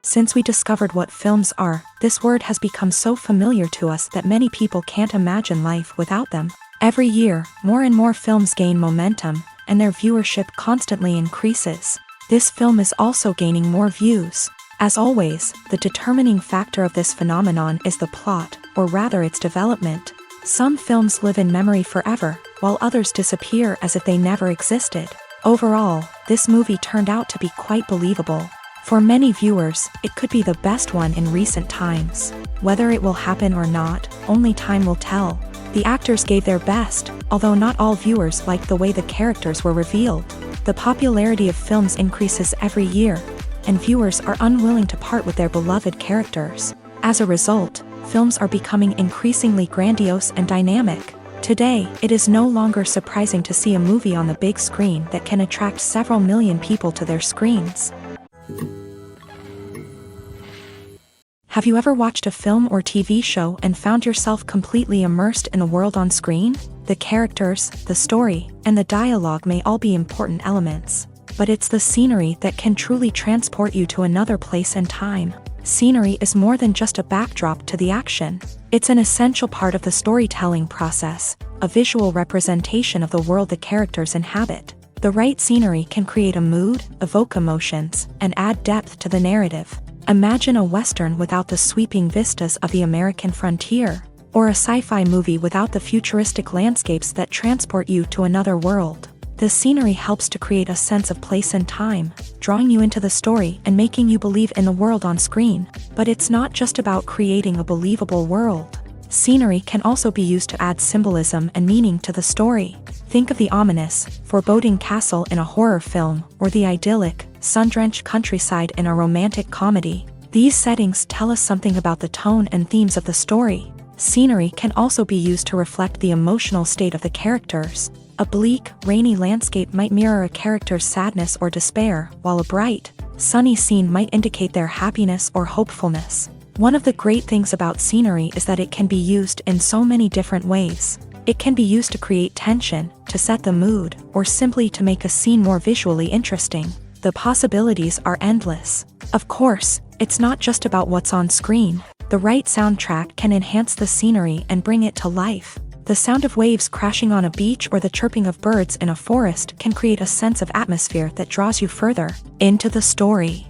Since we discovered what films are, this word has become so familiar to us that many people can't imagine life without them. Every year, more and more films gain momentum, and their viewership constantly increases. This film is also gaining more views. As always, the determining factor of this phenomenon is the plot, or rather its development. Some films live in memory forever, while others disappear as if they never existed. Overall, this movie turned out to be quite believable. For many viewers, it could be the best one in recent times. Whether it will happen or not, only time will tell. The actors gave their best, although not all viewers liked the way the characters were revealed. The popularity of films increases every year, and viewers are unwilling to part with their beloved characters. As a result, films are becoming increasingly grandiose and dynamic. Today, it is no longer surprising to see a movie on the big screen that can attract several million people to their screens. Have you ever watched a film or TV show and found yourself completely immersed in the world on screen? The characters, the story, and the dialogue may all be important elements, but it's the scenery that can truly transport you to another place and time. Scenery is more than just a backdrop to the action. It's an essential part of the storytelling process, a visual representation of the world the characters inhabit. The right scenery can create a mood, evoke emotions, and add depth to the narrative. Imagine a Western without the sweeping vistas of the American frontier, or a sci-fi movie without the futuristic landscapes that transport you to another world. The scenery helps to create a sense of place and time, drawing you into the story and making you believe in the world on screen. But it's not just about creating a believable world. Scenery can also be used to add symbolism and meaning to the story. Think of the ominous, foreboding castle in a horror film, or the idyllic, sun-drenched countryside in a romantic comedy. These settings tell us something about the tone and themes of the story. Scenery can also be used to reflect the emotional state of the characters. A bleak, rainy landscape might mirror a character's sadness or despair, while a bright, sunny scene might indicate their happiness or hopefulness. One of the great things about scenery is that it can be used in so many different ways. It can be used to create tension, to set the mood, or simply to make a scene more visually interesting. The possibilities are endless. Of course, it's not just about what's on screen. The right soundtrack can enhance the scenery and bring it to life. The sound of waves crashing on a beach or the chirping of birds in a forest can create a sense of atmosphere that draws you further into the story.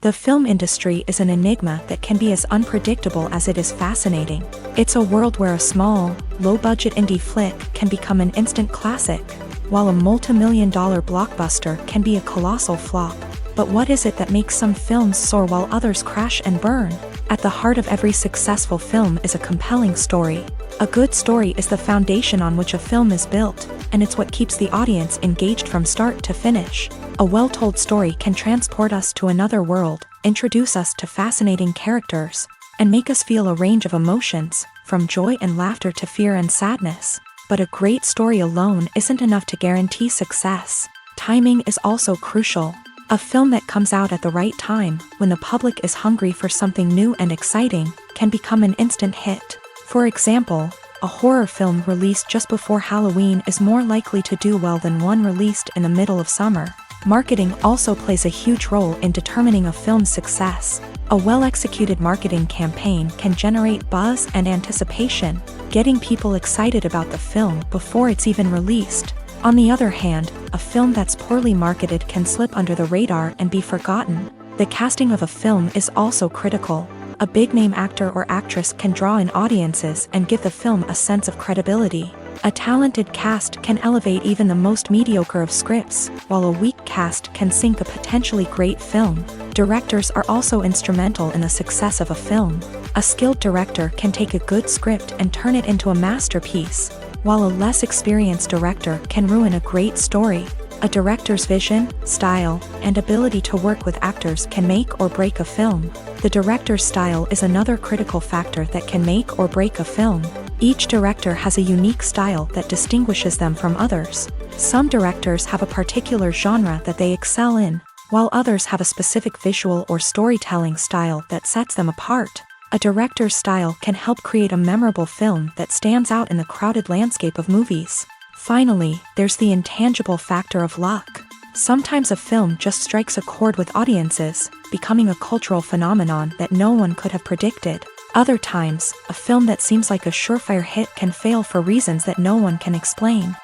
The film industry is an enigma that can be as unpredictable as it is fascinating. It's a world where a small, low-budget indie flick can become an instant classic, while a multi-million-dollar blockbuster can be a colossal flop. But what is it that makes some films soar while others crash and burn? At the heart of every successful film is a compelling story. A good story is the foundation on which a film is built, and it's what keeps the audience engaged from start to finish. A well-told story can transport us to another world, introduce us to fascinating characters, and make us feel a range of emotions, from joy and laughter to fear and sadness. But a great story alone isn't enough to guarantee success. Timing is also crucial. A film that comes out at the right time, when the public is hungry for something new and exciting, can become an instant hit. For example, a horror film released just before Halloween is more likely to do well than one released in the middle of summer. Marketing also plays a huge role in determining a film's success. A well-executed marketing campaign can generate buzz and anticipation, getting people excited about the film before it's even released. On the other hand, a film that's poorly marketed can slip under the radar and be forgotten. The casting of a film is also critical. A big-name actor or actress can draw in audiences and give the film a sense of credibility. A talented cast can elevate even the most mediocre of scripts, while a weak cast can sink a potentially great film. Directors are also instrumental in the success of a film. A skilled director can take a good script and turn it into a masterpiece, while a less experienced director can ruin a great story. A director's vision, style, and ability to work with actors can make or break a film. The director's style is another critical factor that can make or break a film. Each director has a unique style that distinguishes them from others. Some directors have a particular genre that they excel in, while others have a specific visual or storytelling style that sets them apart. A director's style can help create a memorable film that stands out in the crowded landscape of movies. Finally, there's the intangible factor of luck. Sometimes a film just strikes a chord with audiences, becoming a cultural phenomenon that no one could have predicted. Other times, a film that seems like a surefire hit can fail for reasons that no one can explain.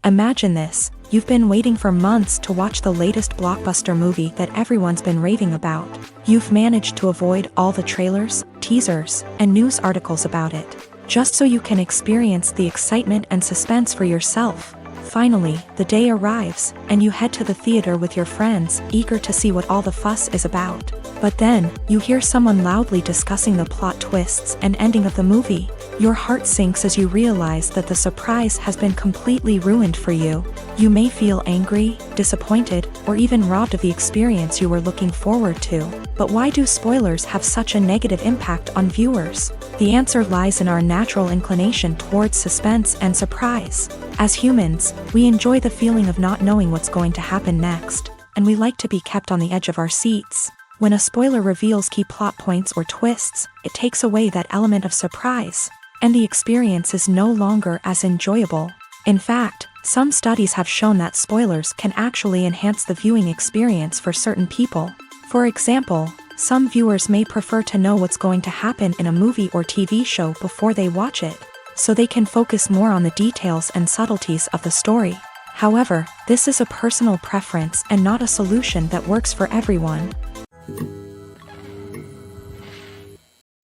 Imagine this: you've been waiting for months to watch the latest blockbuster movie that everyone's been raving about. You've managed to avoid all the trailers, teasers, and news articles about it, just so you can experience the excitement and suspense for yourself. Finally, the day arrives, and you head to the theater with your friends, eager to see what all the fuss is about. But then, you hear someone loudly discussing the plot twists and ending of the movie. Your heart sinks as you realize that the surprise has been completely ruined for you. You may feel angry, disappointed, or even robbed of the experience you were looking forward to. But why do spoilers have such a negative impact on viewers? The answer lies in our natural inclination towards suspense and surprise. As humans, we enjoy the feeling of not knowing what's going to happen next, and we like to be kept on the edge of our seats. When a spoiler reveals key plot points or twists, it takes away that element of surprise, and the experience is no longer as enjoyable. In fact, some studies have shown that spoilers can actually enhance the viewing experience for certain people. For example, some viewers may prefer to know what's going to happen in a movie or TV show before they watch it, so they can focus more on the details and subtleties of the story. However, this is a personal preference and not a solution that works for everyone.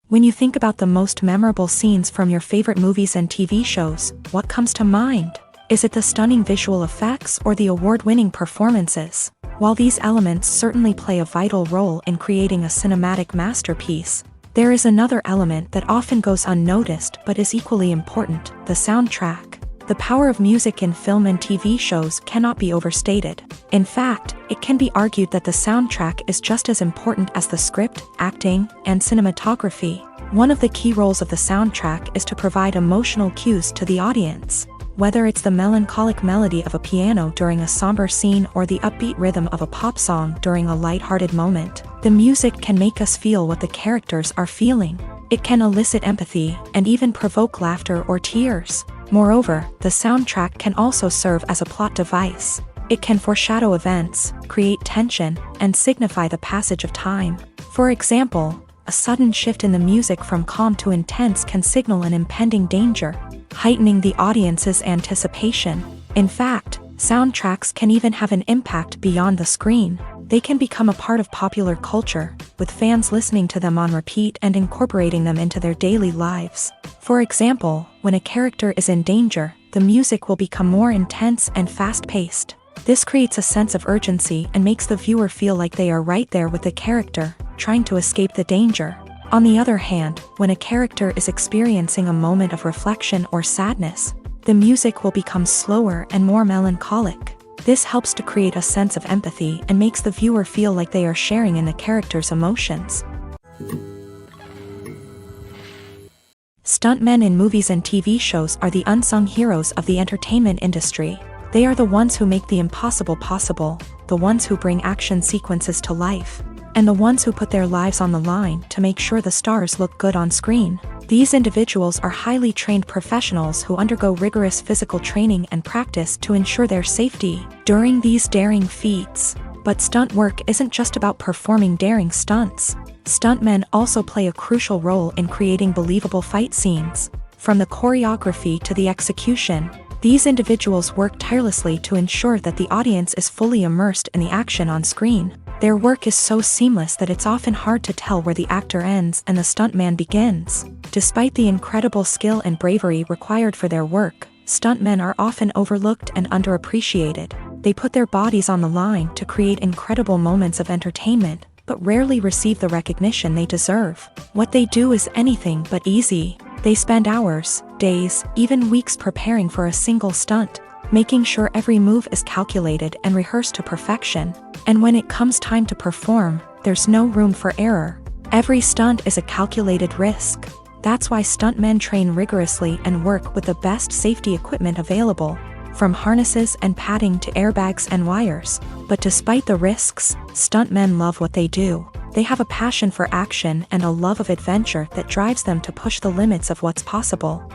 When you think about the most memorable scenes from your favorite movies and TV shows, what comes to mind? Is it the stunning visual effects or the award-winning performances? While these elements certainly play a vital role in creating a cinematic masterpiece, there is another element that often goes unnoticed but is equally important: the soundtrack. The power of music in film and TV shows cannot be overstated. In fact, it can be argued that the soundtrack is just as important as the script, acting, and cinematography. One of the key roles of the soundtrack is to provide emotional cues to the audience. Whether it's the melancholic melody of a piano during a somber scene or the upbeat rhythm of a pop song during a lighthearted moment, the music can make us feel what the characters are feeling. It can elicit empathy and even provoke laughter or tears. Moreover, the soundtrack can also serve as a plot device. It can foreshadow events, create tension, and signify the passage of time. For example, a sudden shift in the music from calm to intense can signal an impending danger, heightening the audience's anticipation. In fact, soundtracks can even have an impact beyond the screen. They can become a part of popular culture, with fans listening to them on repeat and incorporating them into their daily lives. For example, when a character is in danger, the music will become more intense and fast-paced. This creates a sense of urgency and makes the viewer feel like they are right there with the character, trying to escape the danger. On the other hand, when a character is experiencing a moment of reflection or sadness, the music will become slower and more melancholic. This helps to create a sense of empathy and makes the viewer feel like they are sharing in the character's emotions. Stuntmen in movies and TV shows are the unsung heroes of the entertainment industry. They are the ones who make the impossible possible, the ones who bring action sequences to life, and the ones who put their lives on the line to make sure the stars look good on screen. These individuals are highly trained professionals who undergo rigorous physical training and practice to ensure their safety during these daring feats. But stunt work isn't just about performing daring stunts. Stuntmen also play a crucial role in creating believable fight scenes. From the choreography to the execution, these individuals work tirelessly to ensure that the audience is fully immersed in the action on screen. Their work is so seamless that it's often hard to tell where the actor ends and the stuntman begins. Despite the incredible skill and bravery required for their work, stuntmen are often overlooked and underappreciated. They put their bodies on the line to create incredible moments of entertainment, but rarely receive the recognition they deserve. What they do is anything but easy. They spend hours, days, even weeks preparing for a single stunt, making sure every move is calculated and rehearsed to perfection. And when it comes time to perform, there's no room for error. Every stunt is a calculated risk. That's why stuntmen train rigorously and work with the best safety equipment available, from harnesses and padding to airbags and wires. But despite the risks, stuntmen love what they do. They have a passion for action and a love of adventure that drives them to push the limits of what's possible.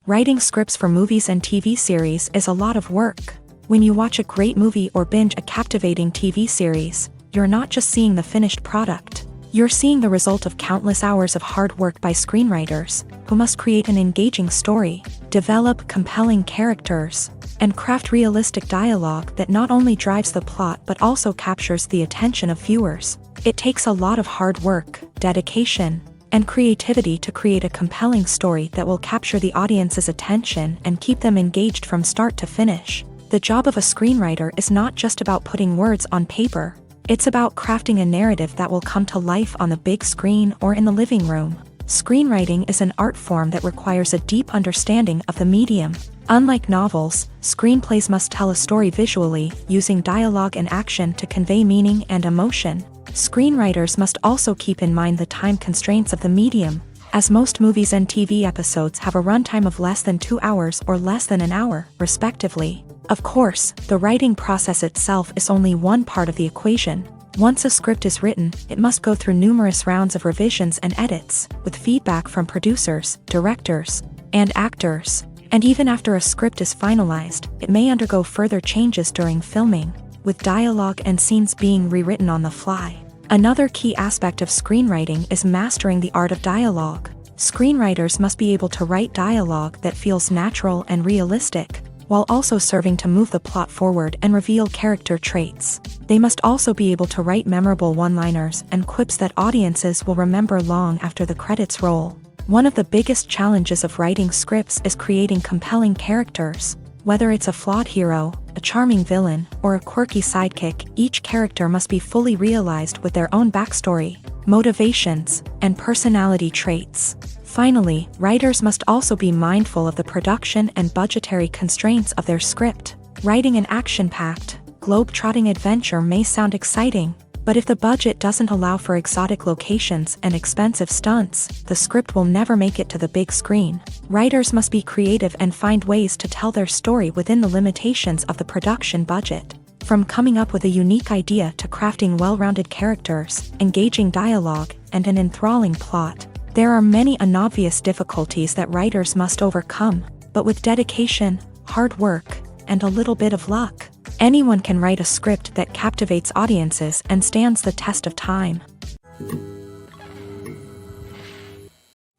Writing scripts for movies and TV series is a lot of work. When you watch a great movie or binge a captivating TV series, you're not just seeing the finished product. You're seeing the result of countless hours of hard work by screenwriters, who must create an engaging story, develop compelling characters, and craft realistic dialogue that not only drives the plot but also captures the attention of viewers. It takes a lot of hard work, dedication, and creativity to create a compelling story that will capture the audience's attention and keep them engaged from start to finish. The job of a screenwriter is not just about putting words on paper. It's about crafting a narrative that will come to life on the big screen or in the living room. Screenwriting is an art form that requires a deep understanding of the medium. Unlike novels, screenplays must tell a story visually, using dialogue and action to convey meaning and emotion. Screenwriters must also keep in mind the time constraints of the medium, as most movies and TV episodes have a runtime of less than 2 hours or less than an hour, respectively. Of course, the writing process itself is only one part of the equation. Once a script is written, it must go through numerous rounds of revisions and edits, with feedback from producers, directors, and actors. And even after a script is finalized, it may undergo further changes during filming, with dialogue and scenes being rewritten on the fly. Another key aspect of screenwriting is mastering the art of dialogue. Screenwriters must be able to write dialogue that feels natural and realistic, while also serving to move the plot forward and reveal character traits. They must also be able to write memorable one-liners and quips that audiences will remember long after the credits roll. One of the biggest challenges of writing scripts is creating compelling characters. Whether it's a flawed hero, a charming villain, or a quirky sidekick, each character must be fully realized with their own backstory, motivations, and personality traits. Finally, writers must also be mindful of the production and budgetary constraints of their script. Writing an action-packed, globe-trotting adventure may sound exciting, but if the budget doesn't allow for exotic locations and expensive stunts, the script will never make it to the big screen. Writers must be creative and find ways to tell their story within the limitations of the production budget. From coming up with a unique idea to crafting well-rounded characters, engaging dialogue, and an enthralling plot, there are many unobvious difficulties that writers must overcome, but with dedication, hard work, and a little bit of luck, anyone can write a script that captivates audiences and stands the test of time.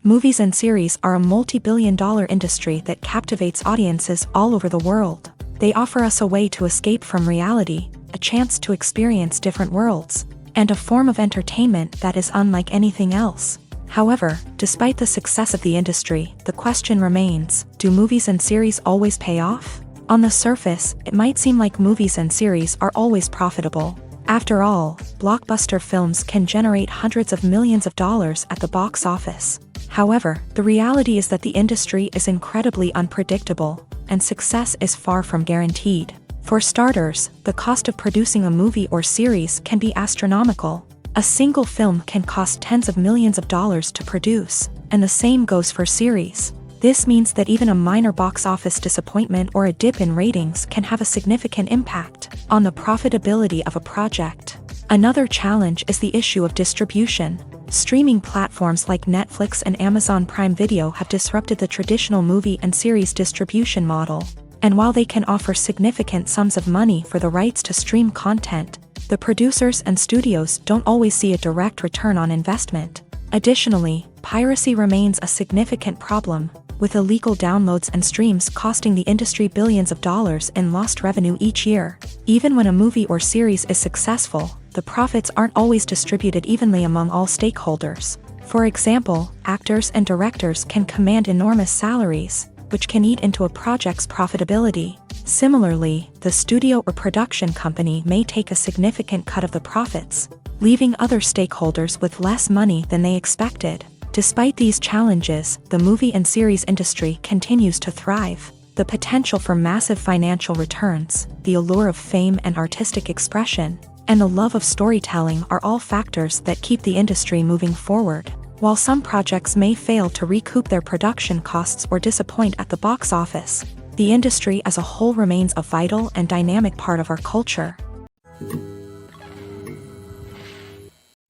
Movies and series are a multi-billion-dollar industry that captivates audiences all over the world. They offer us a way to escape from reality, a chance to experience different worlds, and a form of entertainment that is unlike anything else. However, despite the success of the industry, the question remains, do movies and series always pay off? On the surface, it might seem like movies and series are always profitable. After all, blockbuster films can generate hundreds of millions of dollars at the box office. However, the reality is that the industry is incredibly unpredictable, and success is far from guaranteed. For starters, the cost of producing a movie or series can be astronomical. A single film can cost tens of millions of dollars to produce, and the same goes for series. This means that even a minor box office disappointment or a dip in ratings can have a significant impact on the profitability of a project. Another challenge is the issue of distribution. Streaming platforms like Netflix and Amazon Prime Video have disrupted the traditional movie and series distribution model. And while they can offer significant sums of money for the rights to stream content, the producers and studios don't always see a direct return on investment. Additionally, piracy remains a significant problem, with illegal downloads and streams costing the industry billions of dollars in lost revenue each year. Even when a movie or series is successful, the profits aren't always distributed evenly among all stakeholders. For example, actors and directors can command enormous salaries, which can eat into a project's profitability. Similarly, the studio or production company may take a significant cut of the profits, leaving other stakeholders with less money than they expected. Despite these challenges, the movie and series industry continues to thrive. The potential for massive financial returns, the allure of fame and artistic expression, and the love of storytelling are all factors that keep the industry moving forward. While some projects may fail to recoup their production costs or disappoint at the box office, the industry as a whole remains a vital and dynamic part of our culture.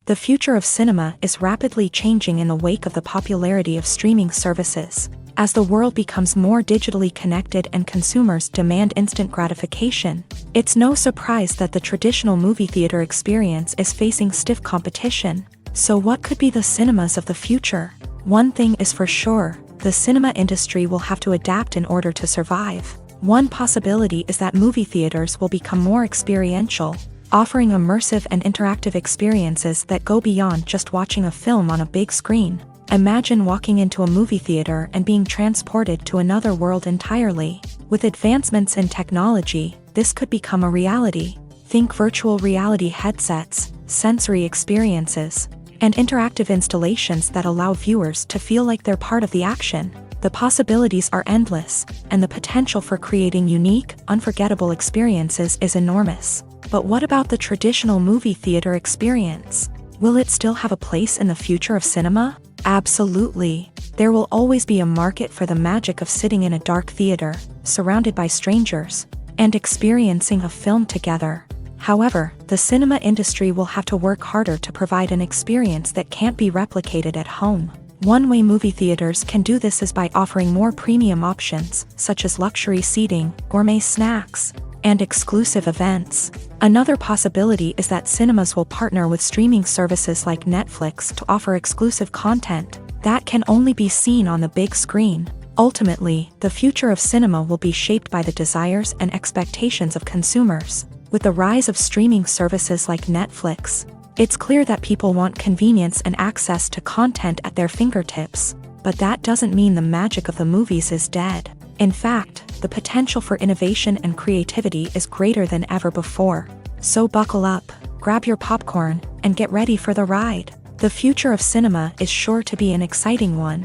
The future of cinema is rapidly changing in the wake of the popularity of streaming services. As the world becomes more digitally connected and consumers demand instant gratification, it's no surprise that the traditional movie theater experience is facing stiff competition. So what could be the cinemas of the future? One thing is for sure, the cinema industry will have to adapt in order to survive. One possibility is that movie theaters will become more experiential, offering immersive and interactive experiences that go beyond just watching a film on a big screen. Imagine walking into a movie theater and being transported to another world entirely. With advancements in technology, this could become a reality. Think virtual reality headsets, sensory experiences, and interactive installations that allow viewers to feel like they're part of the action. The possibilities are endless, and the potential for creating unique, unforgettable experiences is enormous. But what about the traditional movie theater experience? Will it still have a place in the future of cinema? Absolutely. There will always be a market for the magic of sitting in a dark theater, surrounded by strangers, and experiencing a film together. However, the cinema industry will have to work harder to provide an experience that can't be replicated at home. One way movie theaters can do this is by offering more premium options, such as luxury seating, gourmet snacks, and exclusive events. Another possibility is that cinemas will partner with streaming services like Netflix to offer exclusive content that can only be seen on the big screen. Ultimately, the future of cinema will be shaped by the desires and expectations of consumers. With the rise of streaming services like Netflix, it's clear that people want convenience and access to content at their fingertips. But that doesn't mean the magic of the movies is dead. In fact, the potential for innovation and creativity is greater than ever before. So buckle up, grab your popcorn, and get ready for the ride. The future of cinema is sure to be an exciting one.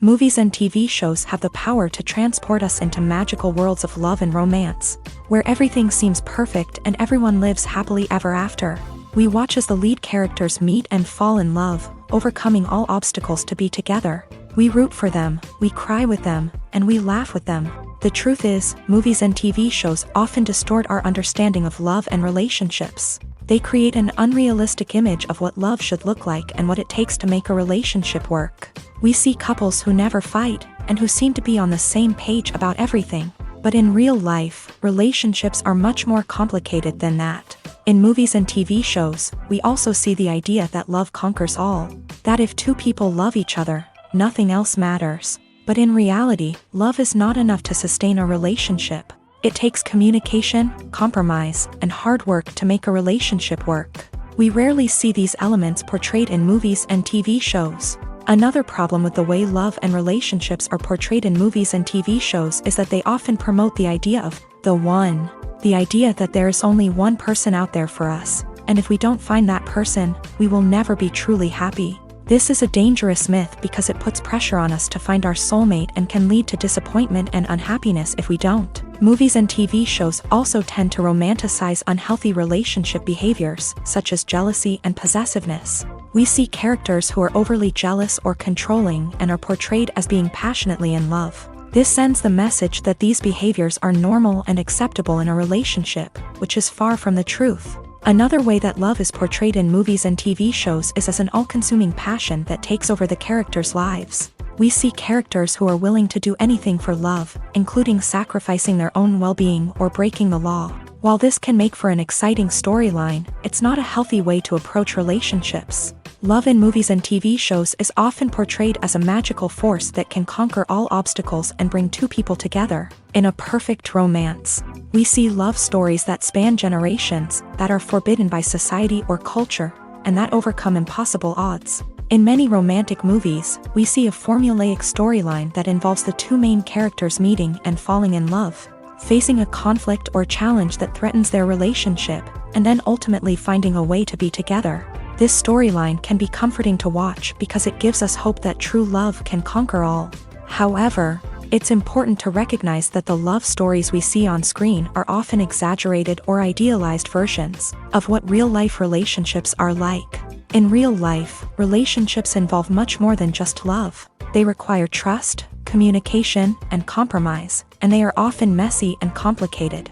Movies and TV shows have the power to transport us into magical worlds of love and romance, where everything seems perfect and everyone lives happily ever after. We watch as the lead characters meet and fall in love, overcoming all obstacles to be together. We root for them, we cry with them, and we laugh with them. The truth is, movies and TV shows often distort our understanding of love and relationships. They create an unrealistic image of what love should look like and what it takes to make a relationship work. We see couples who never fight, and who seem to be on the same page about everything. But in real life, relationships are much more complicated than that. In movies and TV shows, we also see the idea that love conquers all. That if two people love each other, nothing else matters. But in reality, love is not enough to sustain a relationship. It takes communication, compromise, and hard work to make a relationship work. We rarely see these elements portrayed in movies and TV shows. Another problem with the way love and relationships are portrayed in movies and TV shows is that they often promote the idea of the one. The idea that there is only one person out there for us, and if we don't find that person, we will never be truly happy. This is a dangerous myth because it puts pressure on us to find our soulmate and can lead to disappointment and unhappiness if we don't. Movies and TV shows also tend to romanticize unhealthy relationship behaviors, such as jealousy and possessiveness. We see characters who are overly jealous or controlling and are portrayed as being passionately in love. This sends the message that these behaviors are normal and acceptable in a relationship, which is far from the truth. Another way that love is portrayed in movies and TV shows is as an all-consuming passion that takes over the characters' lives. We see characters who are willing to do anything for love, including sacrificing their own well-being or breaking the law. While this can make for an exciting storyline, it's not a healthy way to approach relationships. Love in movies and TV shows is often portrayed as a magical force that can conquer all obstacles and bring two people together. In a perfect romance, we see love stories that span generations, that are forbidden by society or culture, and that overcome impossible odds. In many romantic movies, we see a formulaic storyline that involves the two main characters meeting and falling in love, facing a conflict or challenge that threatens their relationship, and then ultimately finding a way to be together. This storyline can be comforting to watch because it gives us hope that true love can conquer all. However, it's important to recognize that the love stories we see on screen are often exaggerated or idealized versions of what real-life relationships are like. In real life, relationships involve much more than just love. They require trust, communication, and compromise, and they are often messy and complicated.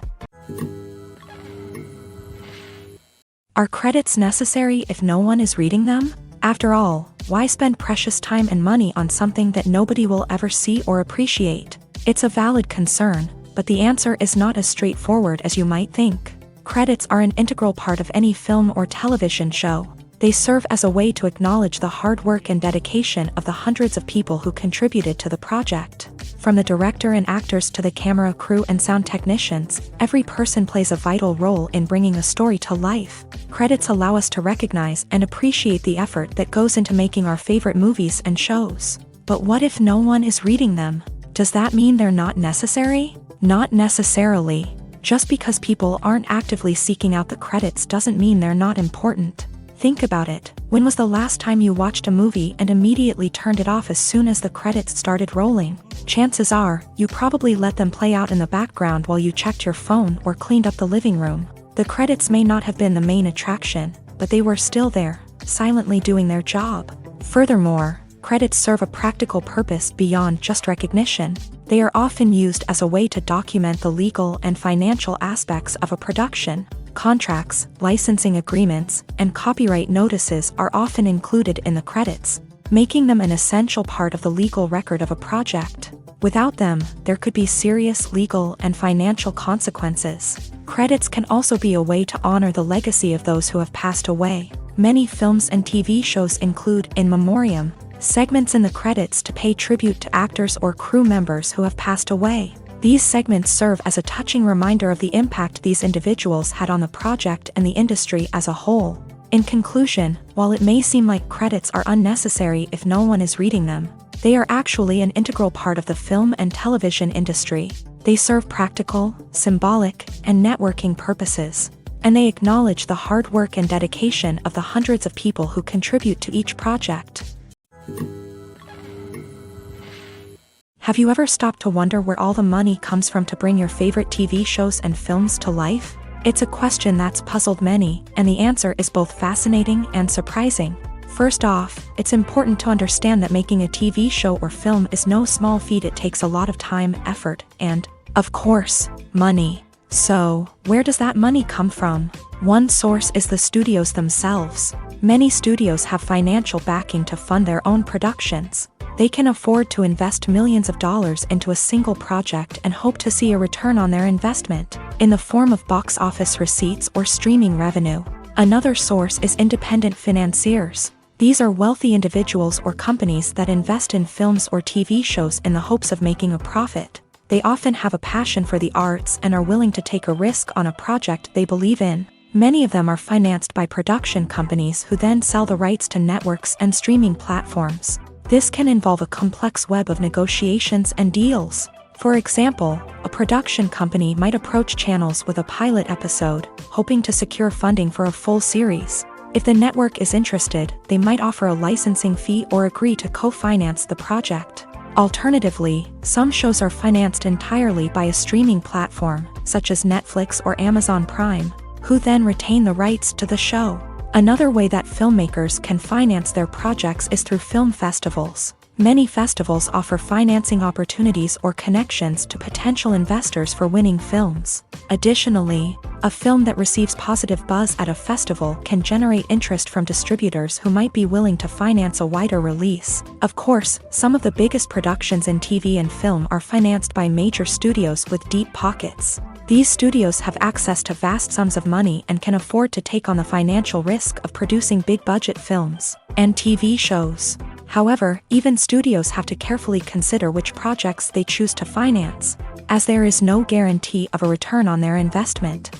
Are credits necessary if no one is reading them? After all, why spend precious time and money on something that nobody will ever see or appreciate? It's a valid concern, but the answer is not as straightforward as you might think. Credits are an integral part of any film or television show. They serve as a way to acknowledge the hard work and dedication of the hundreds of people who contributed to the project. From the director and actors to the camera crew and sound technicians, every person plays a vital role in bringing a story to life. Credits allow us to recognize and appreciate the effort that goes into making our favorite movies and shows. But what if no one is reading them? Does that mean they're not necessary? Not necessarily. Just because people aren't actively seeking out the credits doesn't mean they're not important. Think about it. When was the last time you watched a movie and immediately turned it off as soon as the credits started rolling? Chances are, you probably let them play out in the background while you checked your phone or cleaned up the living room. The credits may not have been the main attraction, but they were still there, silently doing their job. Furthermore, credits serve a practical purpose beyond just recognition. They are often used as a way to document the legal and financial aspects of a production. Contracts, licensing agreements, and copyright notices are often included in the credits, making them an essential part of the legal record of a project. Without them, there could be serious legal and financial consequences. Credits can also be a way to honor the legacy of those who have passed away. Many films and TV shows include in memoriam segments in the credits to pay tribute to actors or crew members who have passed away. These segments serve as a touching reminder of the impact these individuals had on the project and the industry as a whole. In conclusion, while it may seem like credits are unnecessary if no one is reading them, they are actually an integral part of the film and television industry. They serve practical, symbolic, and networking purposes, and they acknowledge the hard work and dedication of the hundreds of people who contribute to each project. Have you ever stopped to wonder where all the money comes from to bring your favorite TV shows and films to life? It's a question that's puzzled many, and the answer is both fascinating and surprising. First off, it's important to understand that making a TV show or film is no small feat. It takes a lot of time, effort, and, of course, money. So, where does that money come from? One source is the studios themselves. Many studios have financial backing to fund their own productions. They can afford to invest millions of dollars into a single project and hope to see a return on their investment, in the form of box office receipts or streaming revenue. Another source is independent financiers. These are wealthy individuals or companies that invest in films or TV shows in the hopes of making a profit. They often have a passion for the arts and are willing to take a risk on a project they believe in. Many of them are financed by production companies who then sell the rights to networks and streaming platforms. This can involve a complex web of negotiations and deals. For example, a production company might approach channels with a pilot episode, hoping to secure funding for a full series. If the network is interested, they might offer a licensing fee or agree to co-finance the project. Alternatively, some shows are financed entirely by a streaming platform, such as Netflix or Amazon Prime, who then retain the rights to the show. Another way that filmmakers can finance their projects is through film festivals. Many festivals offer financing opportunities or connections to potential investors for winning films. Additionally, a film that receives positive buzz at a festival can generate interest from distributors who might be willing to finance a wider release. Of course, some of the biggest productions in TV and film are financed by major studios with deep pockets. These studios have access to vast sums of money and can afford to take on the financial risk of producing big-budget films and TV shows. However, even studios have to carefully consider which projects they choose to finance, as there is no guarantee of a return on their investment.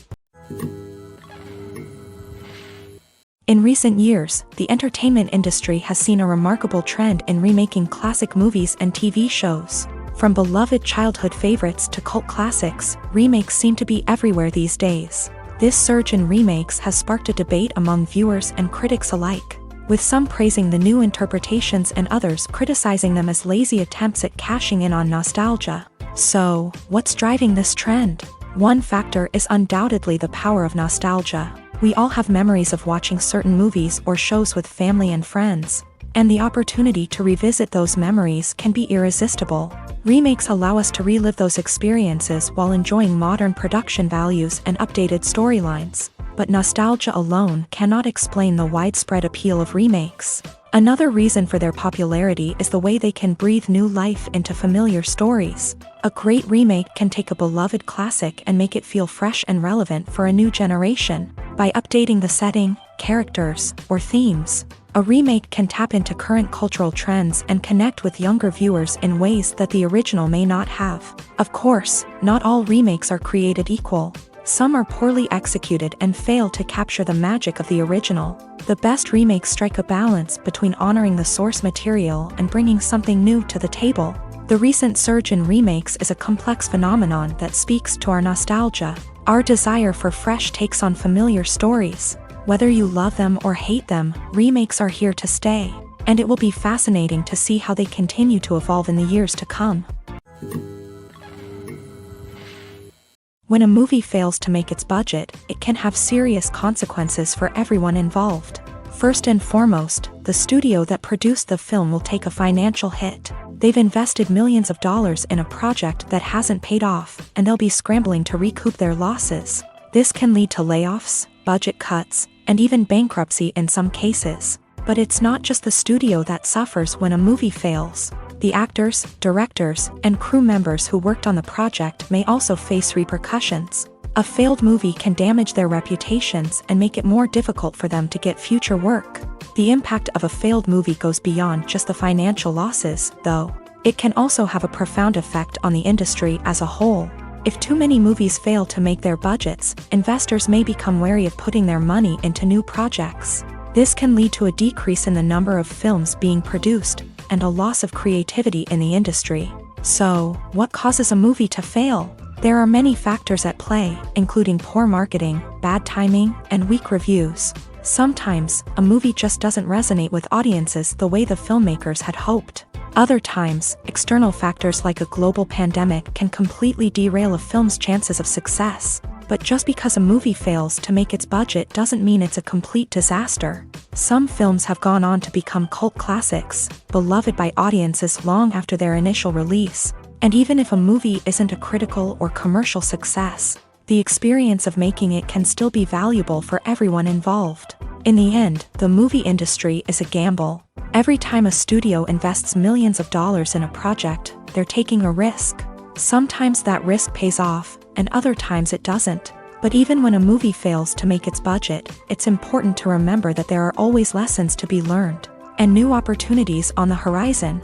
In recent years, the entertainment industry has seen a remarkable trend in remaking classic movies and TV shows. From beloved childhood favorites to cult classics, remakes seem to be everywhere these days. This surge in remakes has sparked a debate among viewers and critics alike, with some praising the new interpretations and others criticizing them as lazy attempts at cashing in on nostalgia. So, what's driving this trend? One factor is undoubtedly the power of nostalgia. We all have memories of watching certain movies or shows with family and friends, and the opportunity to revisit those memories can be irresistible. Remakes allow us to relive those experiences while enjoying modern production values and updated storylines. But nostalgia alone cannot explain the widespread appeal of remakes. Another reason for their popularity is the way they can breathe new life into familiar stories. A great remake can take a beloved classic and make it feel fresh and relevant for a new generation. By updating the setting, characters, or themes, a remake can tap into current cultural trends and connect with younger viewers in ways that the original may not have. Of course, not all remakes are created equal. Some are poorly executed and fail to capture the magic of the original. The best remakes strike a balance between honoring the source material and bringing something new to the table. The recent surge in remakes is a complex phenomenon that speaks to our nostalgia, our desire for fresh takes on familiar stories. Whether you love them or hate them, remakes are here to stay, and it will be fascinating to see how they continue to evolve in the years to come. When a movie fails to make its budget, it can have serious consequences for everyone involved. First and foremost, the studio that produced the film will take a financial hit. They've invested millions of dollars in a project that hasn't paid off, and they'll be scrambling to recoup their losses. This can lead to layoffs, budget cuts, and even bankruptcy in some cases. But it's not just the studio that suffers when a movie fails. The actors, directors, and crew members who worked on the project may also face repercussions. A failed movie can damage their reputations and make it more difficult for them to get future work. The impact of a failed movie goes beyond just the financial losses, though. It can also have a profound effect on the industry as a whole. If too many movies fail to make their budgets, investors may become wary of putting their money into new projects. This can lead to a decrease in the number of films being produced, and a loss of creativity in the industry. So, what causes a movie to fail? There are many factors at play, including poor marketing, bad timing, and weak reviews. Sometimes, a movie just doesn't resonate with audiences the way the filmmakers had hoped. Other times, external factors like a global pandemic can completely derail a film's chances of success. But just because a movie fails to make its budget doesn't mean it's a complete disaster. Some films have gone on to become cult classics, beloved by audiences long after their initial release. And even if a movie isn't a critical or commercial success, the experience of making it can still be valuable for everyone involved. In the end, the movie industry is a gamble. Every time a studio invests millions of dollars in a project, they're taking a risk. Sometimes that risk pays off, and other times it doesn't. But even when a movie fails to make its budget, it's important to remember that there are always lessons to be learned, and new opportunities on the horizon.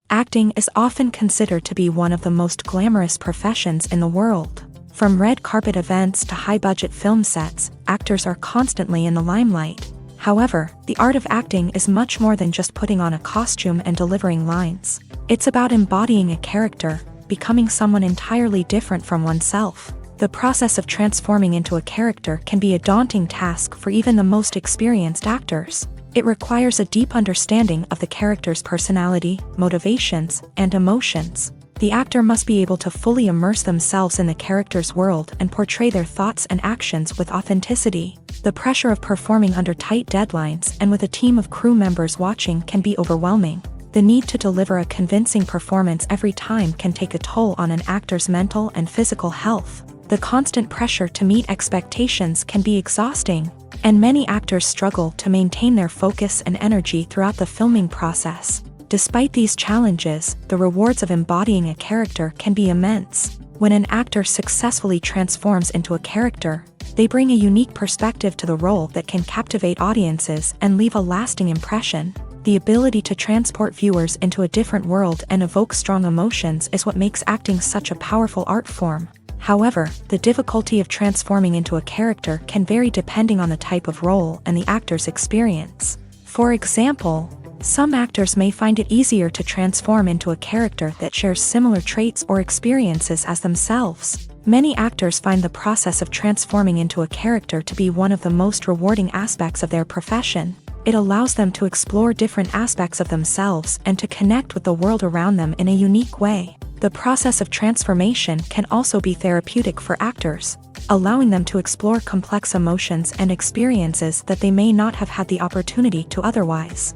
Acting is often considered to be one of the most glamorous professions in the world. From red carpet events to high-budget film sets, actors are constantly in the limelight. However, the art of acting is much more than just putting on a costume and delivering lines. It's about embodying a character, becoming someone entirely different from oneself. The process of transforming into a character can be a daunting task for even the most experienced actors. It requires a deep understanding of the character's personality, motivations, and emotions. The actor must be able to fully immerse themselves in the character's world and portray their thoughts and actions with authenticity. The pressure of performing under tight deadlines and with a team of crew members watching can be overwhelming. The need to deliver a convincing performance every time can take a toll on an actor's mental and physical health. The constant pressure to meet expectations can be exhausting, and many actors struggle to maintain their focus and energy throughout the filming process. Despite these challenges, the rewards of embodying a character can be immense. When an actor successfully transforms into a character, they bring a unique perspective to the role that can captivate audiences and leave a lasting impression. The ability to transport viewers into a different world and evoke strong emotions is what makes acting such a powerful art form. However, the difficulty of transforming into a character can vary depending on the type of role and the actor's experience. For example, some actors may find it easier to transform into a character that shares similar traits or experiences as themselves. Many actors find the process of transforming into a character to be one of the most rewarding aspects of their profession. It allows them to explore different aspects of themselves and to connect with the world around them in a unique way. The process of transformation can also be therapeutic for actors, allowing them to explore complex emotions and experiences that they may not have had the opportunity to otherwise.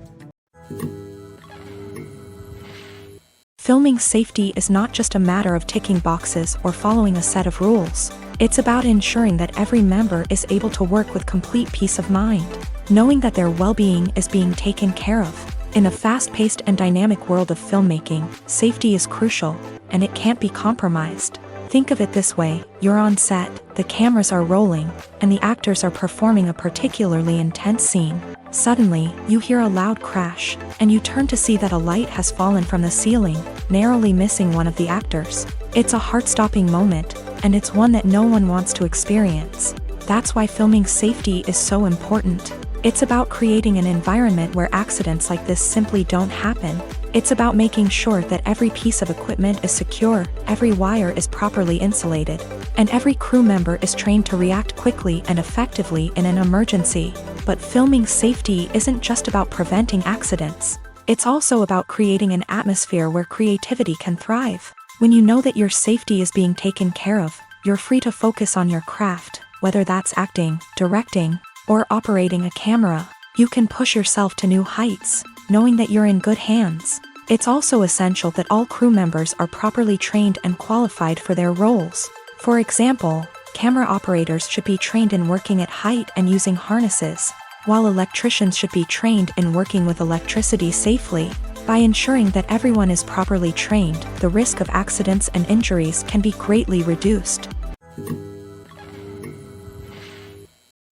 Filming safety is not just a matter of ticking boxes or following a set of rules. It's about ensuring that every member is able to work with complete peace of mind, knowing that their well-being is being taken care of. In a fast-paced and dynamic world of filmmaking, safety is crucial, and it can't be compromised. Think of it this way: you're on set, the cameras are rolling, and the actors are performing a particularly intense scene. Suddenly, you hear a loud crash, and you turn to see that a light has fallen from the ceiling, narrowly missing one of the actors. It's a heart-stopping moment, and it's one that no one wants to experience. That's why filming safety is so important. It's about creating an environment where accidents like this simply don't happen. It's about making sure that every piece of equipment is secure, every wire is properly insulated, and every crew member is trained to react quickly and effectively in an emergency. But filming safety isn't just about preventing accidents. It's also about creating an atmosphere where creativity can thrive. When you know that your safety is being taken care of, you're free to focus on your craft, whether that's acting, directing, or operating a camera. You can push yourself to new heights, knowing that you're in good hands. It's also essential that all crew members are properly trained and qualified for their roles. For example, camera operators should be trained in working at height and using harnesses, while electricians should be trained in working with electricity safely. By ensuring that everyone is properly trained, the risk of accidents and injuries can be greatly reduced.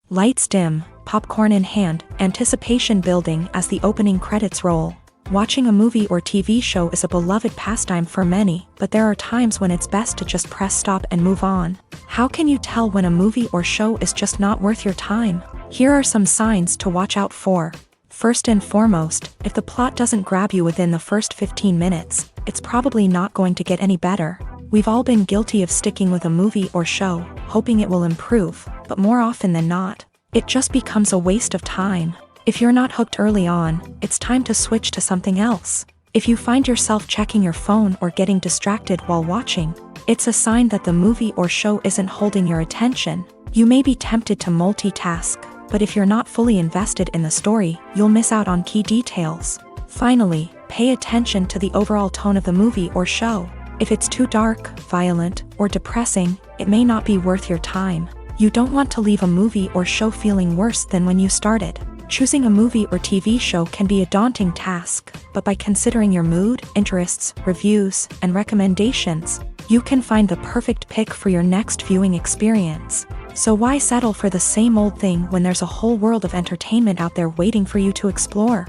Lights dim, popcorn in hand, anticipation building as the opening credits roll. Watching a movie or TV show is a beloved pastime for many, but there are times when it's best to just press stop and move on. How can you tell when a movie or show is just not worth your time? Here are some signs to watch out for. First and foremost, if the plot doesn't grab you within the first 15 minutes, it's probably not going to get any better. We've all been guilty of sticking with a movie or show, hoping it will improve, but more often than not, it just becomes a waste of time. If you're not hooked early on, it's time to switch to something else. If you find yourself checking your phone or getting distracted while watching, it's a sign that the movie or show isn't holding your attention. You may be tempted to multitask, but if you're not fully invested in the story, you'll miss out on key details. Finally, pay attention to the overall tone of the movie or show. If it's too dark, violent, or depressing, it may not be worth your time. You don't want to leave a movie or show feeling worse than when you started. Choosing a movie or TV show can be a daunting task, but by considering your mood, interests, reviews, and recommendations, you can find the perfect pick for your next viewing experience. So why settle for the same old thing when there's a whole world of entertainment out there waiting for you to explore?